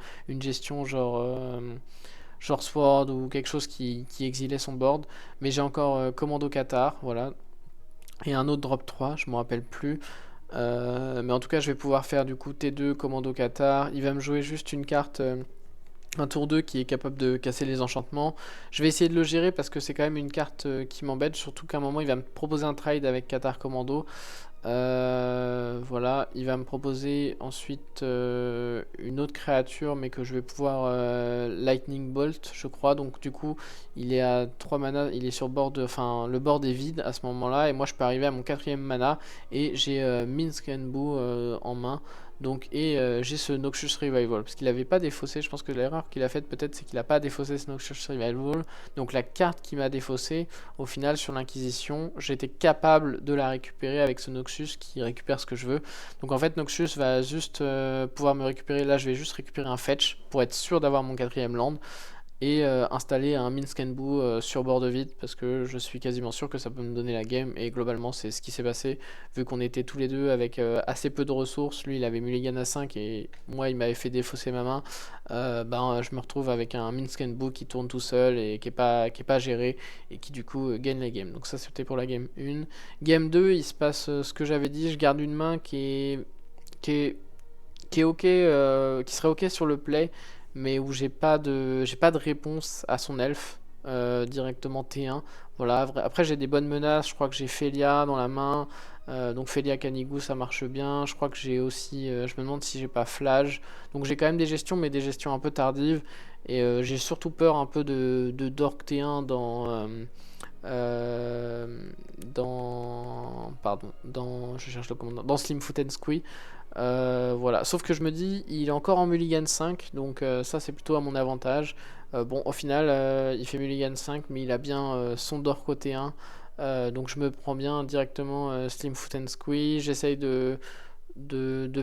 genre Sword ou quelque chose qui exilait son board. Mais j'ai encore Commando Qatar, voilà. Et un autre drop 3, je me rappelle plus. Mais en tout cas, je vais pouvoir faire du coup T2, Commando Qatar. Il va me jouer juste une carte, un tour 2 qui est capable de casser les enchantements. Je vais essayer de le gérer parce que c'est quand même une carte qui m'embête. Surtout qu'à un moment, il va me proposer un trade avec Qatar Commando. Voilà, il va me proposer ensuite une autre créature, mais que je vais pouvoir Lightning Bolt, je crois. Donc du coup, il est à 3 mana, il est sur board, enfin le board est vide à ce moment-là, et moi je peux arriver à mon quatrième mana et j'ai Minsc and Boo en main. Donc j'ai ce Noxus Revival parce qu'il n'avait pas défaussé. Je pense que l'erreur qu'il a faite peut-être c'est qu'il n'a pas défaussé ce Noxus Revival. Donc la carte qui m'a défaussé, au final, sur l'Inquisition, j'étais capable de la récupérer avec ce Noxus qui récupère ce que je veux. Donc en fait, Noxus va juste pouvoir me récupérer. Là, je vais juste récupérer un fetch pour être sûr d'avoir mon quatrième land et installer un Minsc and Boo sur bord de vide parce que je suis quasiment sûr que ça peut me donner la game. Et globalement, c'est ce qui s'est passé vu qu'on était tous les deux avec assez peu de ressources. Lui, il avait mulligan à 5 et moi, il m'avait fait défausser ma main. Ben, je me retrouve avec un Minsc and Boo qui tourne tout seul et qui est pas géré et qui du coup gagne la game. Donc ça, c'était pour la game 1. Game 2, il se passe ce que j'avais dit. Je garde une main qui est, qui est ok, qui serait ok sur le play, mais où j'ai pas de réponse à son elfe directement T1. Voilà. Après j'ai des bonnes menaces. Je crois que j'ai Felia dans la main. Donc Felia Kanigu ça marche bien. Je crois que j'ai aussi, je me demande si j'ai pas Flage. Donc j'ai quand même des gestions, mais des gestions un peu tardives. Et j'ai surtout peur un peu de Dork T1 je cherche le commandant, dans Slimfoot and Squee. Voilà, sauf que je me dis, il est encore en mulligan 5, donc ça c'est plutôt à mon avantage. Bon, au final, il fait mulligan 5, mais il a bien son d'or côté 1. Donc je me prends bien directement Slimfoot and Squee. J'essaye de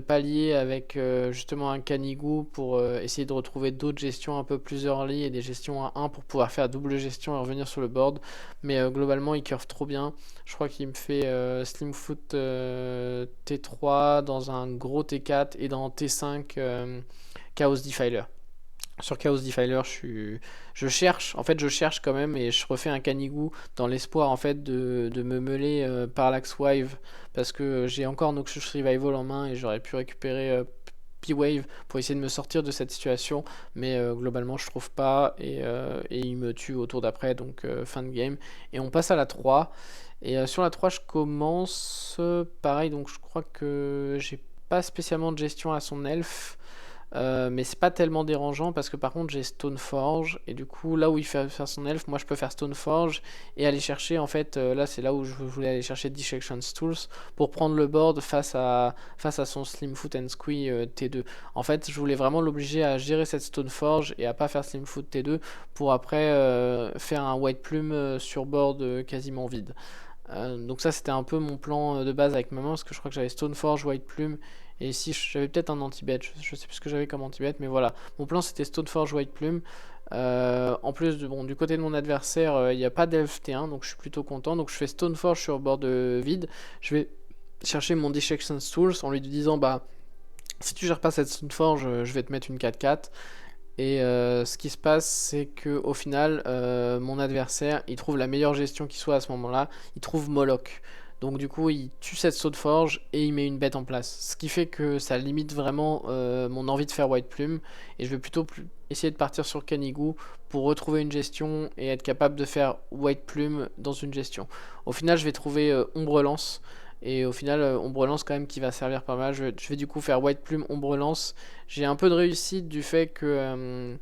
pallier avec justement un Kanigu pour essayer de retrouver d'autres gestions un peu plus early et des gestions à 1 pour pouvoir faire double gestion et revenir sur le board. Mais globalement, il curve trop bien. Je crois qu'il me fait Slimfoot T3 dans un gros T4 et dans T5 Chaos Defiler. Sur Chaos Defiler, je cherche quand même et je refais un Kanigu dans l'espoir en fait de me meuler Parallax Wave parce que j'ai encore Noxus Revival en main et j'aurais pu récupérer P-Wave pour essayer de me sortir de cette situation, mais globalement je trouve pas et il me tue au tour d'après, donc fin de game. Et on passe à la 3 et sur la 3 je commence pareil, donc je crois que j'ai pas spécialement de gestion à son elfe. Mais c'est pas tellement dérangeant parce que par contre j'ai Stoneforge et du coup là où il fait faire son elfe, moi je peux faire Stoneforge et aller chercher en fait, là c'est là où je voulais aller chercher Dissections Tools pour prendre le board face à son Slimfoot and Squee T2. En fait je voulais vraiment l'obliger à gérer cette Stoneforge et à pas faire Slimfoot T2 pour après faire un White Plume sur board quasiment vide. Donc ça c'était un peu mon plan de base avec maman parce que je crois que j'avais Stoneforge, White Plume et ici j'avais peut-être un anti-bet, je sais plus ce que j'avais comme anti-bet mais voilà. Mon plan c'était Stoneforge, White Plume. En plus bon, du côté de mon adversaire il n'y a pas d'elfe T1 donc je suis plutôt content. Donc je fais Stoneforge sur bord de vide. Je vais chercher mon Dissection Tools en lui disant bah si tu gères pas cette Stoneforge je vais te mettre une 4-4. Et ce qui se passe, c'est que au final, mon adversaire, il trouve la meilleure gestion qui soit à ce moment-là. Il trouve Moloch. Donc du coup, il tue cette saut de forge et il met une bête en place. Ce qui fait que ça limite vraiment mon envie de faire White Plume. Et je vais plutôt essayer de partir sur Canigou pour retrouver une gestion et être capable de faire White Plume dans une gestion. Au final, je vais trouver Ombre Lance. Et au final, Ombre Lance quand même qui va servir pas mal. Je vais du coup faire White Plume, Ombre Lance. J'ai un peu de réussite du fait que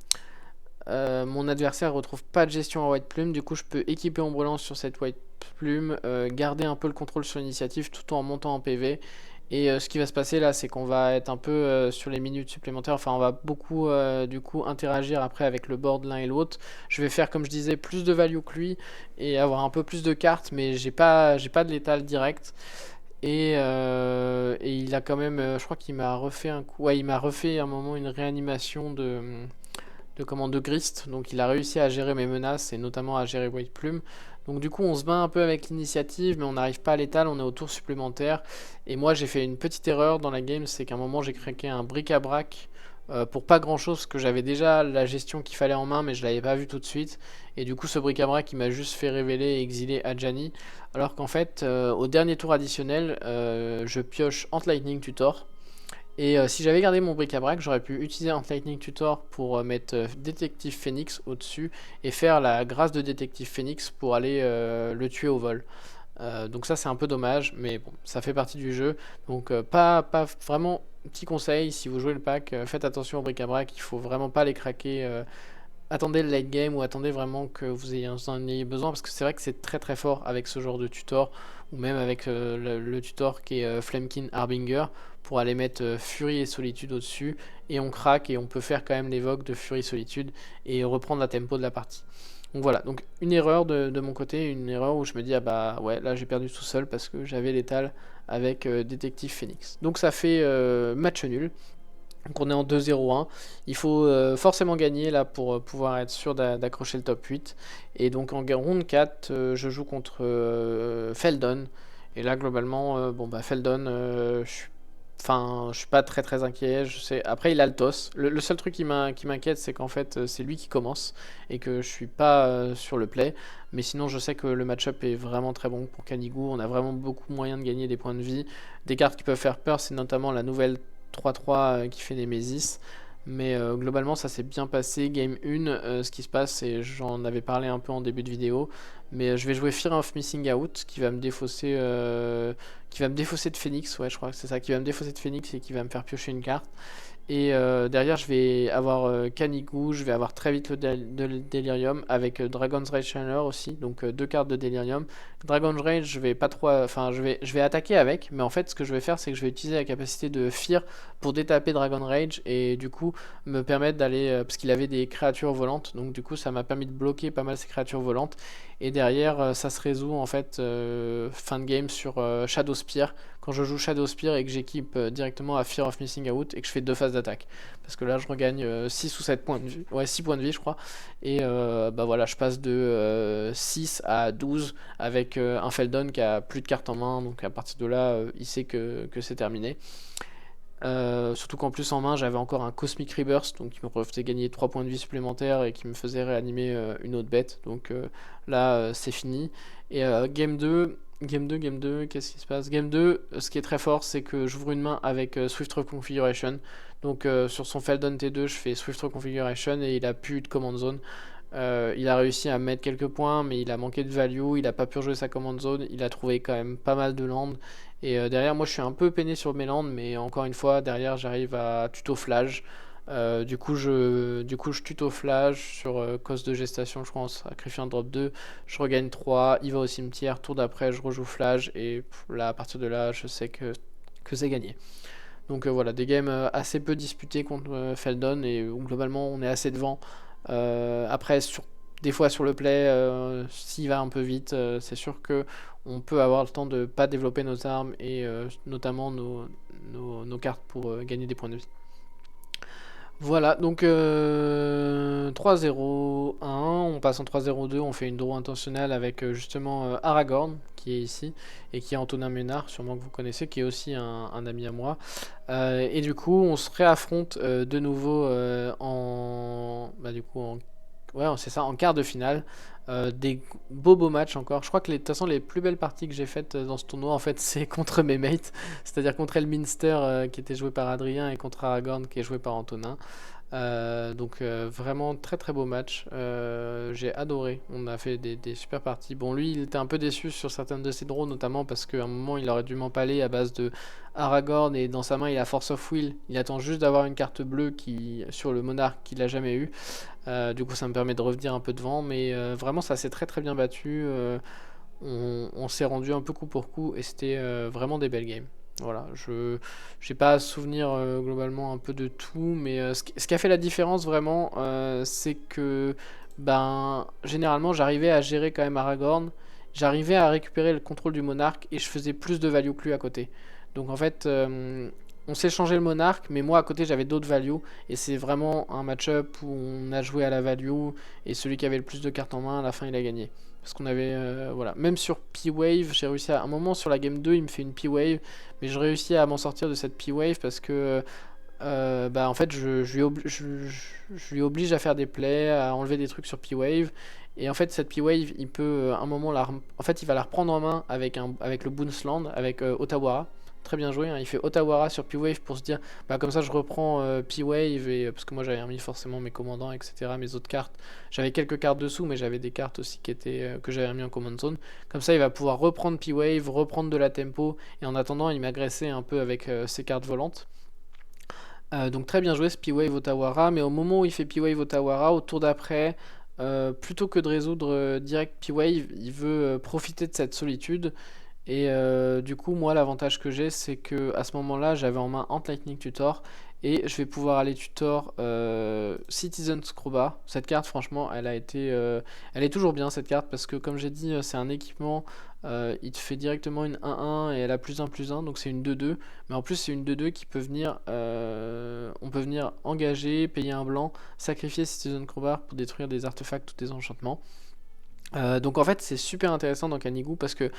mon adversaire retrouve pas de gestion à White Plume. Du coup, je peux équiper Ombre Lance sur cette White Plume, garder un peu le contrôle sur l'initiative tout en montant en PV. Et ce qui va se passer là, c'est qu'on va être un peu sur les minutes supplémentaires. Enfin, on va beaucoup du coup interagir après avec le board l'un et l'autre. Je vais faire, comme je disais, plus de value que lui et avoir un peu plus de cartes, mais j'ai pas de létal direct. Et il a quand même, je crois qu'il m'a refait un coup. Ouais, il m'a refait à un moment une réanimation de Grist. Donc il a réussi à gérer mes menaces et notamment à gérer White Plume. Donc du coup on se bat un peu avec l'initiative mais on n'arrive pas à l'étal, on est au tour supplémentaire. Et moi j'ai fait une petite erreur dans la game, c'est qu'à un moment j'ai craqué un bric-à-brac pour pas grand chose parce que j'avais déjà la gestion qu'il fallait en main mais je l'avais pas vu tout de suite. Et du coup ce bric-à-brac il m'a juste fait révéler et exiler Adjani. Alors qu'en fait au dernier tour additionnel je pioche Ant Lightning Tutor. Et si j'avais gardé mon bric-à-brac, j'aurais pu utiliser un Lightning Tutor pour mettre Détective Phoenix au-dessus et faire la grâce de Détective Phoenix pour aller le tuer au vol. Donc ça c'est un peu dommage, mais bon, ça fait partie du jeu. Donc pas vraiment, petit conseil, si vous jouez le pack, faites attention au bric-à-brac, il faut vraiment pas les craquer. Attendez le late game ou attendez vraiment que vous en ayez besoin parce que c'est vrai que c'est très très fort avec ce genre de tutor ou même avec le tutor qui est Flamekin Harbinger pour aller mettre Furie et Solitude au-dessus et on craque et on peut faire quand même l'évoque de Furie et Solitude et reprendre la tempo de la partie. Donc voilà, donc une erreur de mon côté, une erreur où je me dis ah bah ouais là j'ai perdu tout seul parce que j'avais l'étal avec Détective Phoenix. Donc ça fait match nul. Donc on est en 2-0-1. Il faut forcément gagner là pour pouvoir être sûr d'accrocher le top 8. Et donc en round 4, je joue contre Feldon. Et là globalement, bon bah Feldon, je suis pas très très inquiet. Je sais. Après il a le toss. Le seul truc qui m'inquiète c'est qu'en fait c'est lui qui commence et que je suis pas sur le play. Mais sinon je sais que le match-up est vraiment très bon pour Canigou. On a vraiment beaucoup moyen de gagner des points de vie. Des cartes qui peuvent faire peur, c'est notamment la nouvelle 3-3 qui fait Nemesis. Mais globalement, ça s'est bien passé. Game 1, ce qui se passe, c'est j'en avais parlé un peu en début de vidéo. Mais je vais jouer Fear of Missing Out qui va me défausser de Phoenix. Ouais, je crois que c'est ça. Qui va me défausser de Phoenix et qui va me faire piocher une carte. Et derrière, je vais avoir Canigou, je vais avoir très vite le Delirium avec Dragon's Rage Channel aussi, donc deux cartes de Delirium. Dragon's Rage, je vais pas trop, enfin, je vais attaquer avec, mais en fait, ce que je vais faire, c'est que je vais utiliser la capacité de Fear pour détaper Dragon Rage et du coup me permettre d'aller, parce qu'il avait des créatures volantes, donc du coup, ça m'a permis de bloquer pas mal ces créatures volantes. Et derrière, ça se résout en fait fin de game sur Shadow Spear. Quand je joue Shadow Spear et que j'équipe directement à Fear of Missing Out et que je fais deux phases d'attaque. Parce que là, je regagne 6 ou 7 points de vie. Ouais, 6 points de vie, je crois. Et bah voilà, je passe de 6 à 12 avec un Feldon qui a plus de cartes en main. Donc à partir de là, il sait que c'est terminé. Surtout qu'en plus en main j'avais encore un Cosmic Rebirth donc qui me faisait gagner 3 points de vie supplémentaires et qui me faisait réanimer une autre bête donc là c'est fini et Game 2, qu'est-ce qui se passe? Game 2, ce qui est très fort c'est que j'ouvre une main avec Swift Reconfiguration donc sur son Feldon T2 je fais Swift Reconfiguration et il a plus de command zone. Il a réussi à mettre quelques points, mais il a manqué de value, il a pas pu rejouer sa command zone, il a trouvé quand même pas mal de land. Et derrière, moi je suis un peu peiné sur mes lands, mais encore une fois, derrière j'arrive à tuto flash. Du coup, je tuto flash sur cost de gestation, je crois, on sacrifie un drop 2, je regagne 3, il va au cimetière, tour d'après, je rejoue flash, et là, à partir de là, je sais que c'est gagné. Donc voilà, des games assez peu disputés contre Feldon, et où globalement, on est assez devant. Après, des fois sur le play, s'il va un peu vite, c'est sûr que on peut avoir le temps de pas développer nos armes et notamment nos cartes pour gagner des points de vie. Voilà, donc 3-0-1, on passe en 3-0-2, on fait une draw intentionnelle avec justement Aragorn, qui est ici, et qui est Antonin Ménard, sûrement que vous connaissez, qui est aussi un ami à moi. Et du coup, on se réaffronte de nouveau du coup, ouais, c'est ça, en quart de finale. Des beaux matchs encore. Je crois que de toute façon, les plus belles parties que j'ai faites dans ce tournoi, en fait, c'est contre mes mates. C'est-à-dire contre Elminster, qui était joué par Adrien, et contre Aragorn, qui est joué par Antonin. Donc vraiment très très beau match. J'ai adoré. On a fait des super parties. Bon, lui, il était un peu déçu sur certaines de ses draws, notamment parce qu'à un moment, il aurait dû m'empaler à base de Aragorn, et dans sa main, il a Force of Will. Il attend juste d'avoir une carte bleue sur le monarque qu'il a jamais eu. Du coup, ça me permet de revenir un peu devant, mais vraiment, ça s'est très très bien battu. On s'est rendu un peu coup pour coup, et c'était vraiment des belles games. Voilà, je j'ai pas à souvenir globalement un peu de tout, mais ce qui a fait la différence vraiment, c'est que généralement j'arrivais à gérer quand même Aragorn, j'arrivais à récupérer le contrôle du monarque, et je faisais plus de value que lui à côté. Donc en fait, on s'est changé le monarque, mais moi à côté j'avais d'autres values, et c'est vraiment un match-up où on a joué à la value, et celui qui avait le plus de cartes en main, à la fin il a gagné. Parce qu'on avait, voilà, même sur P-Wave, j'ai réussi à un moment sur la game 2, il me fait une P-Wave, mais je réussis à m'en sortir de cette P-Wave parce que en fait, je lui oblige à faire des plays, à enlever des trucs sur P-Wave. Et en fait, cette P-Wave, il peut un moment en fait, il va la reprendre en main avec le Boonsland, avec Otawara. Très bien joué, hein. Il fait Otawara sur P-Wave pour se dire, comme ça je reprends P-Wave, parce que moi j'avais remis forcément mes commandants, etc., mes autres cartes. J'avais quelques cartes dessous, mais j'avais des cartes aussi que j'avais remis en command zone. Comme ça, il va pouvoir reprendre P-Wave, reprendre de la tempo, et en attendant, il m'agressait un peu avec ses cartes volantes. Donc très bien joué ce P-Wave Otawara, mais au moment où il fait P-Wave Otawara, au tour d'après, plutôt que de résoudre direct P-Wave, il veut profiter de cette solitude. Et du coup, moi, l'avantage que j'ai, c'est que à ce moment-là, j'avais en main Ant Lightning Tutor, et je vais pouvoir aller tutor Citizen Scrubba. Cette carte, franchement, elle est toujours bien cette carte, parce que comme j'ai dit, c'est un équipement. Il te fait directement une 1-1, et elle a +1/+1, donc c'est une 2-2. Mais en plus, c'est une 2-2 qui peut venir. On peut venir engager, payer un blanc, sacrifier Citizen Crowbar pour détruire des artefacts ou des enchantements. Donc en fait, c'est super intéressant dans Canigou, parce que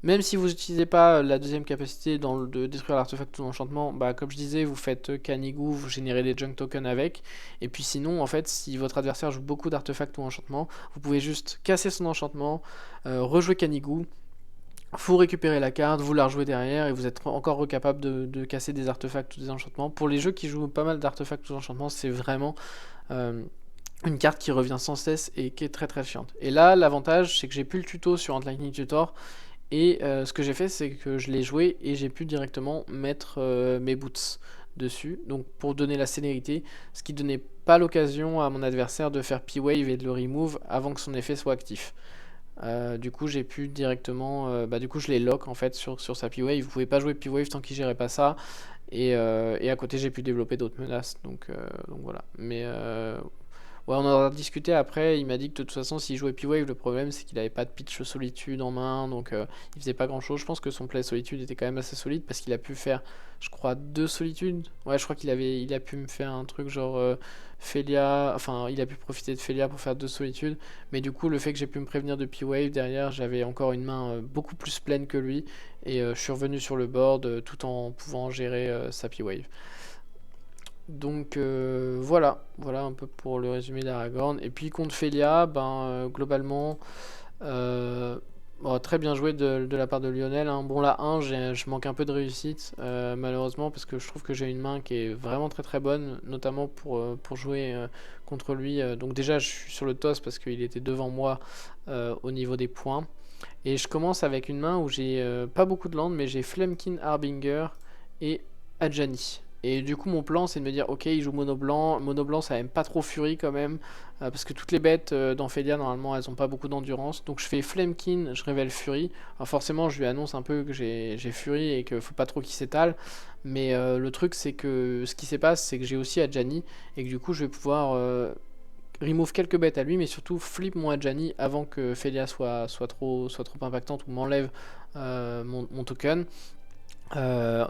même si vous n'utilisez pas la deuxième capacité de détruire l'artefact ou l'enchantement, comme je disais, vous faites Canigou, vous générez des junk tokens avec. Et puis sinon, en fait, si votre adversaire joue beaucoup d'artefacts ou enchantements, vous pouvez juste casser son enchantement, rejouer Canigou. Vous récupérez la carte, vous la rejouez derrière, et vous êtes encore capable de casser des artefacts ou des enchantements. Pour les jeux qui jouent pas mal d'artefacts ou d'enchantements, c'est vraiment une carte qui revient sans cesse et qui est très très chiante. Et là, l'avantage, c'est que j'ai plus le tuto sur Ant Lightning Tutor, et ce que j'ai fait, c'est que je l'ai joué, et j'ai pu directement mettre mes boots dessus, donc pour donner la célérité, ce qui donnait pas l'occasion à mon adversaire de faire P-Wave et de le remove avant que son effet soit actif. Du coup, j'ai pu directement. Du coup, je les lock en fait sur sa P-Wave. Vous pouvez pas jouer P-Wave tant qu'il gérait pas ça. Et à côté, j'ai pu développer d'autres menaces. Donc voilà. Mais ouais, on en a discuté après. Il m'a dit que de toute façon, s'il jouait P-Wave, le problème c'est qu'il avait pas de pitch solitude en main. Donc il faisait pas grand chose. Je pense que son play solitude était quand même assez solide, parce qu'il a pu faire, je crois, 2 solitudes. Ouais, je crois il a pu me faire un truc genre Felia. Enfin, il a pu profiter de Felia pour faire 2 solitudes. Mais du coup, le fait que j'ai pu me prévenir de P-Wave derrière, j'avais encore une main beaucoup plus pleine que lui. Et je suis revenu sur le board tout en pouvant gérer sa P-Wave. Donc voilà un peu pour le résumé d'Aragorn. Et puis contre Felia, globalement, très bien joué de la part de Lionel, hein. Bon, la 1, je manque un peu de réussite, malheureusement, parce que je trouve que j'ai une main qui est vraiment très très bonne, notamment pour jouer contre lui. Donc déjà, je suis sur le toss parce qu'il était devant moi au niveau des points. Et je commence avec une main où j'ai pas beaucoup de land, mais j'ai Flemkin Harbinger et Adjani. Et du coup, mon plan, c'est de me dire, ok, il joue mono blanc, ça aime pas trop Fury quand même, parce que toutes les bêtes dans Felia, normalement, elles ont pas beaucoup d'endurance. Donc je fais Flamekin, je révèle Fury. Alors forcément, je lui annonce un peu que j'ai Fury et qu'il faut pas trop qu'il s'étale. Mais le truc, c'est que ce qui se passe, c'est que j'ai aussi Adjani, et que du coup, je vais pouvoir remove quelques bêtes à lui, mais surtout flip mon Adjani avant que Felia soit trop impactante ou m'enlève mon token.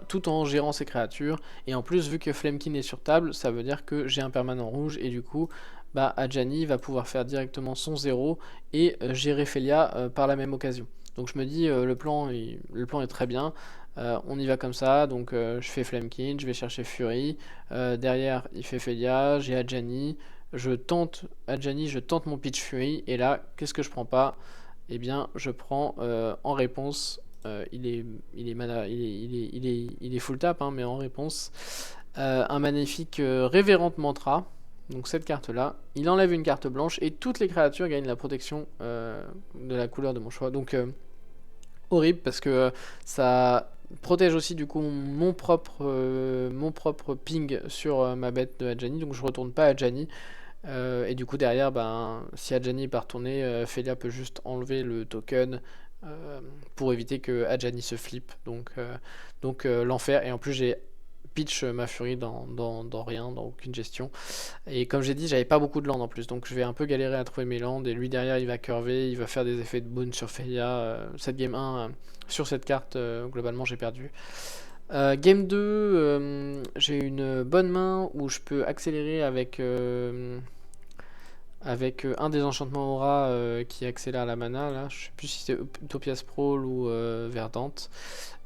Tout en gérant ses créatures. Et en plus, vu que Flamekin est sur table, ça veut dire que j'ai un permanent rouge. Et du coup, bah, Adjani va pouvoir faire directement son 0 et gérer Felia par la même occasion. Donc je me dis, le plan est très bien. On y va comme ça. Donc je fais Flamekin, je vais chercher Fury. Derrière, il fait Felia, j'ai Adjani. Je tente Adjani, je tente mon pitch Fury. Et là, qu'est-ce que je prends pas? Eh bien, je prends en réponse il est full tap, hein, mais en réponse, un magnifique révérente mantra. Donc cette carte-là, il enlève une carte blanche et toutes les créatures gagnent la protection de la couleur de mon choix. Donc horrible parce que ça protège aussi du coup mon propre ping sur ma bête de Adjani. Donc je retourne pas Adjani. Et du coup derrière, ben, si Adjani part tourner, Felia peut juste enlever le token pour éviter que Adjani se flippe. Donc l'enfer. Et en plus j'ai pitch ma furie dans rien, dans aucune gestion. Et comme j'ai dit, j'avais pas beaucoup de land en plus. Donc je vais un peu galérer à trouver mes lands. Et lui derrière il va curver, il va faire des effets de boon sur Felia. Cette game 1, sur cette carte, globalement j'ai perdu. Game 2, j'ai une bonne main où je peux accélérer avec un des enchantements aura qui accélère la mana. Là, je sais plus si c'est Utopia Sprawl ou Verdante.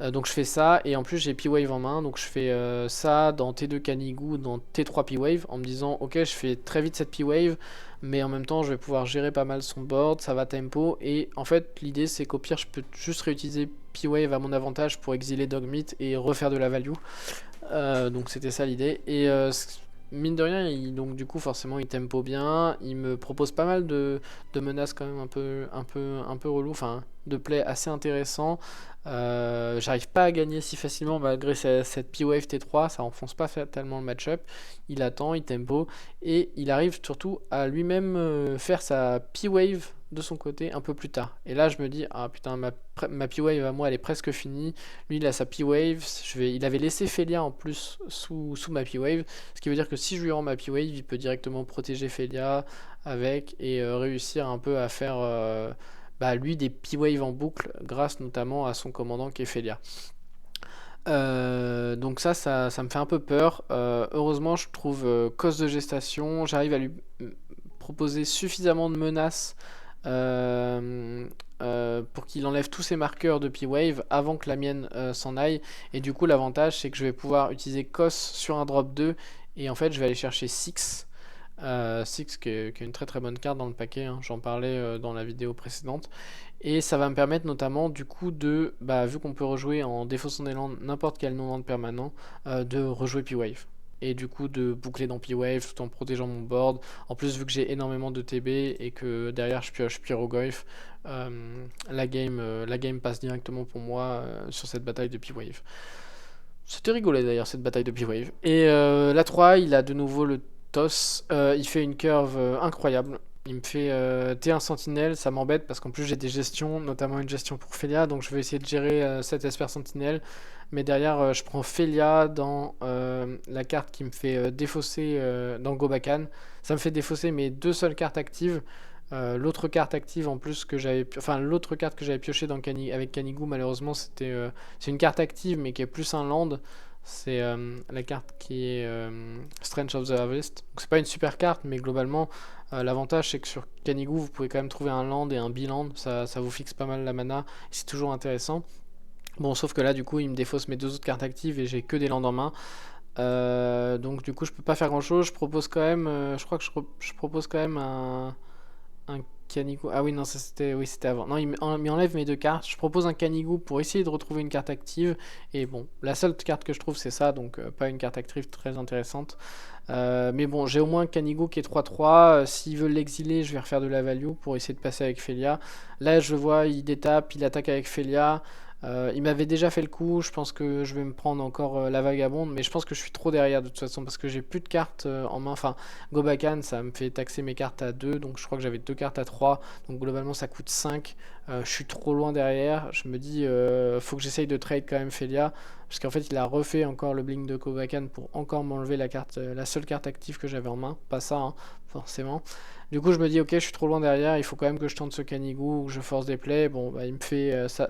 Donc je fais ça et en plus j'ai P-Wave en main. Donc je fais ça dans T2 Canigou, dans T3 P-Wave en me disant ok, je fais très vite cette P-Wave, mais en même temps je vais pouvoir gérer pas mal son board, ça va tempo. Et en fait, l'idée c'est qu'au pire, je peux juste réutiliser P-Wave à mon avantage pour exiler Dogmeat et refaire de la value. Donc c'était ça l'idée. Et mine de rien, donc du coup forcément il tempo bien, il me propose pas mal de menaces quand même un peu relou, enfin de play assez intéressant. J'arrive pas à gagner si facilement malgré cette P-Wave T3, ça enfonce pas tellement le match-up. Il attend, il tempo et il arrive surtout à lui-même faire sa P-Wave de son côté un peu plus tard. Et là je me dis ah putain ma P-Wave à moi elle est presque finie. Lui il a sa P-Wave, il avait laissé Felia en plus sous ma P-Wave, ce qui veut dire que si je lui rends ma P-Wave, il peut directement protéger Felia avec et réussir un peu à faire lui des P-Wave en boucle grâce notamment à son commandant qui est Felia. Donc ça me fait un peu peur. Heureusement je trouve cause de gestation, j'arrive à lui proposer suffisamment de menaces pour qu'il enlève tous ses marqueurs de P-Wave avant que la mienne s'en aille. Et du coup l'avantage c'est que je vais pouvoir utiliser COS sur un drop 2 et en fait je vais aller chercher Six. Six qui est une très très bonne carte dans le paquet, hein. J'en parlais dans la vidéo précédente. Et ça va me permettre notamment du coup de, vu qu'on peut rejouer en défaussant des landes n'importe quel non-land permanent, de rejouer P-Wave. Et du coup de boucler dans P-Wave tout en protégeant mon board. En plus vu que j'ai énormément de TB et que derrière je pioche Pyrogoyf, la game passe directement pour moi sur cette bataille de P-Wave. C'était rigolé d'ailleurs cette bataille de P-Wave. Et la 3 il a de nouveau le toss, il fait une curve incroyable. Il me fait T1 Sentinelle, ça m'embête parce qu'en plus j'ai des gestions, notamment une gestion pour Felia, donc je vais essayer de gérer cette Esper Sentinelle. Mais derrière, je prends Felia dans la carte qui me fait défausser dans Gobakan. Ça me fait défausser mes deux seules cartes actives. L'autre carte active en plus que j'avais, enfin l'autre carte que j'avais pioché avec Canigou, malheureusement c'est une carte active mais qui est plus un land. C'est la carte qui est Strength of the Harvest. Donc c'est pas une super carte, mais globalement l'avantage c'est que sur Canigou vous pouvez quand même trouver un land et un biland, ça vous fixe pas mal la mana, c'est toujours intéressant. Bon, sauf que là du coup il me défausse mes deux autres cartes actives et j'ai que des lands en main. Donc du coup je peux pas faire grand chose. Je propose quand même, je crois que je propose quand même un Canigou. Ah oui, non, ça c'était, oui, c'était avant. Non, il m'enlève mes deux cartes. Je propose un Canigou pour essayer de retrouver une carte active. Et bon, la seule carte que je trouve, c'est ça. Donc, pas une carte active très intéressante. Mais bon, j'ai au moins un Canigou qui est 3-3. S'ils veulent l'exiler, je vais refaire de la value pour essayer de passer avec Felia. Là, je vois, il détape, il attaque avec Felia. Il m'avait déjà fait le coup, je pense que je vais me prendre encore la vagabonde, mais je pense que je suis trop derrière de toute façon parce que j'ai plus de cartes en main. Enfin, Gobakan, ça me fait taxer mes cartes à 2, donc je crois que j'avais 2 cartes à 3, donc globalement ça coûte 5. Je suis trop loin derrière, je me dis, faut que j'essaye de trade quand même Felia, parce qu'en fait il a refait encore le blink de Gobakan pour encore m'enlever la carte, la seule carte active que j'avais en main, pas ça, hein, forcément. Du coup, je me dis, ok, je suis trop loin derrière, il faut quand même que je tente ce Canigou, que je force des plays. Bon, bah, il me fait ça.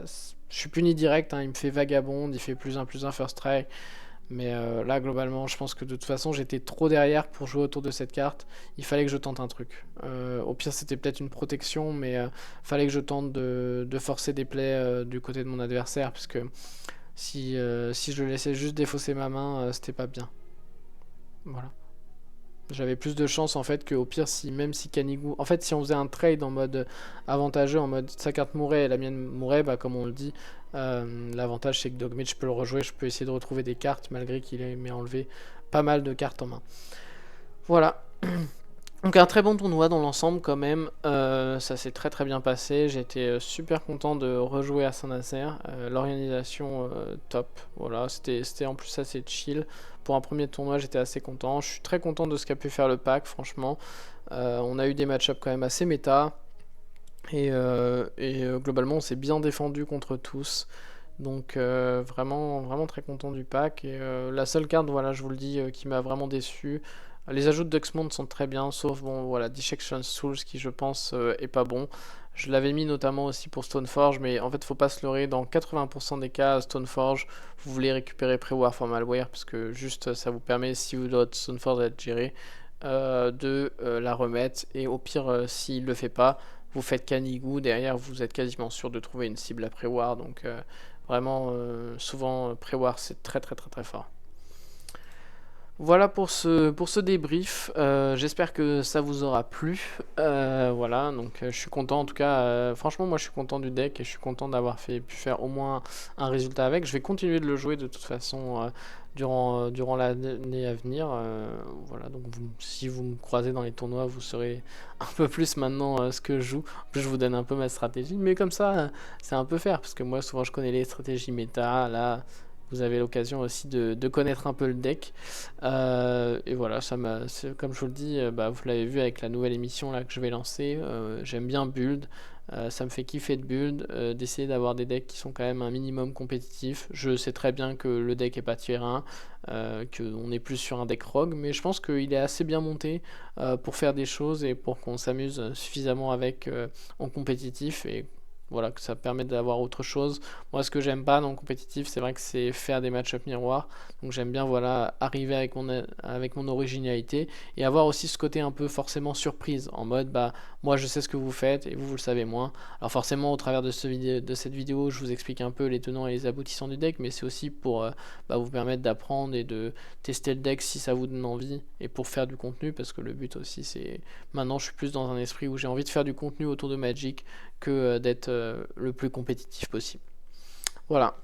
Je suis puni direct, hein, il me fait vagabond, il fait plus un first try. Mais là, globalement, je pense que de toute façon, j'étais trop derrière pour jouer autour de cette carte. Il fallait que je tente un truc. Au pire, c'était peut-être une protection, mais fallait que je tente de forcer des plays du côté de mon adversaire, parce que si je le laissais juste défausser ma main, c'était pas bien. Voilà. J'avais plus de chance en fait que au pire si même si Canigou. En fait si on faisait un trade en mode avantageux, en mode sa carte mourait et la mienne mourait, bah comme on le dit, l'avantage c'est que Dogmeat je peux le rejouer, je peux essayer de retrouver des cartes malgré qu'il m'ait enlevé pas mal de cartes en main. Voilà. Donc un très bon tournoi dans l'ensemble quand même, ça s'est très très bien passé, j'ai été super content de rejouer à Saint-Nazaire, l'organisation top, voilà, c'était en plus assez chill, pour un premier tournoi j'étais assez content, je suis très content de ce qu'a pu faire le pack franchement, on a eu des match-ups quand même assez méta, et globalement on s'est bien défendu contre tous, donc vraiment, vraiment très content du pack, et la seule carte, voilà, je vous le dis, qui m'a vraiment déçu. Les ajouts de Duxmont sont très bien, sauf bon voilà Dissection Souls qui je pense est pas bon. Je l'avais mis notamment aussi pour Stoneforge, mais en fait faut pas se leurrer, dans 80% des cas Stoneforge, vous voulez récupérer Pre-War for Malware, parce que juste ça vous permet, si votre Stoneforge est géré, de la remettre, et au pire s'il le fait pas, vous faites Canigou, derrière vous êtes quasiment sûr de trouver une cible à Pre-War, donc vraiment souvent Pre-War c'est très très très très fort. Voilà pour ce débrief. J'espère que ça vous aura plu. Voilà, donc je suis content en tout cas. Franchement, moi je suis content du deck et je suis content d'avoir pu faire au moins un résultat avec. Je vais continuer de le jouer de toute façon durant l'année à venir. Voilà, donc si vous me croisez dans les tournois, vous saurez un peu plus maintenant ce que je joue. En plus, je vous donne un peu ma stratégie, mais comme ça, c'est un peu faire parce que moi souvent je connais les stratégies méta. Là, vous avez l'occasion aussi de connaître un peu le deck. Et voilà, comme je vous le dis, bah, vous l'avez vu avec la nouvelle émission là que je vais lancer. J'aime bien build. Ça me fait kiffer de build, d'essayer d'avoir des decks qui sont quand même un minimum compétitifs. Je sais très bien que le deck est pas tier 1, qu'on est plus sur un deck rogue, mais je pense qu'il est assez bien monté pour faire des choses et pour qu'on s'amuse suffisamment avec en compétitif, et voilà, que ça permet d'avoir autre chose. Moi, ce que j'aime pas dans le compétitif, c'est vrai que c'est faire des match-up miroirs. Donc j'aime bien, voilà, arriver avec mon originalité et avoir aussi ce côté un peu forcément surprise, en mode, bah, moi je sais ce que vous faites et vous le savez moins. Alors forcément, au travers de cette vidéo, je vous explique un peu les tenants et les aboutissants du deck, mais c'est aussi pour bah, vous permettre d'apprendre et de tester le deck si ça vous donne envie, et pour faire du contenu, parce que le but aussi, c'est... Maintenant, je suis plus dans un esprit où j'ai envie de faire du contenu autour de Magic que d'être le plus compétitif possible. Voilà.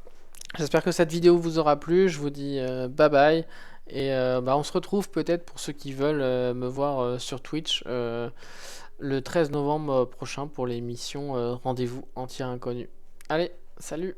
J'espère que cette vidéo vous aura plu. Je vous dis bye bye. Et bah, on se retrouve peut-être pour ceux qui veulent me voir sur Twitch le 13 novembre prochain pour l'émission Rendez-vous entier inconnu. Allez, salut!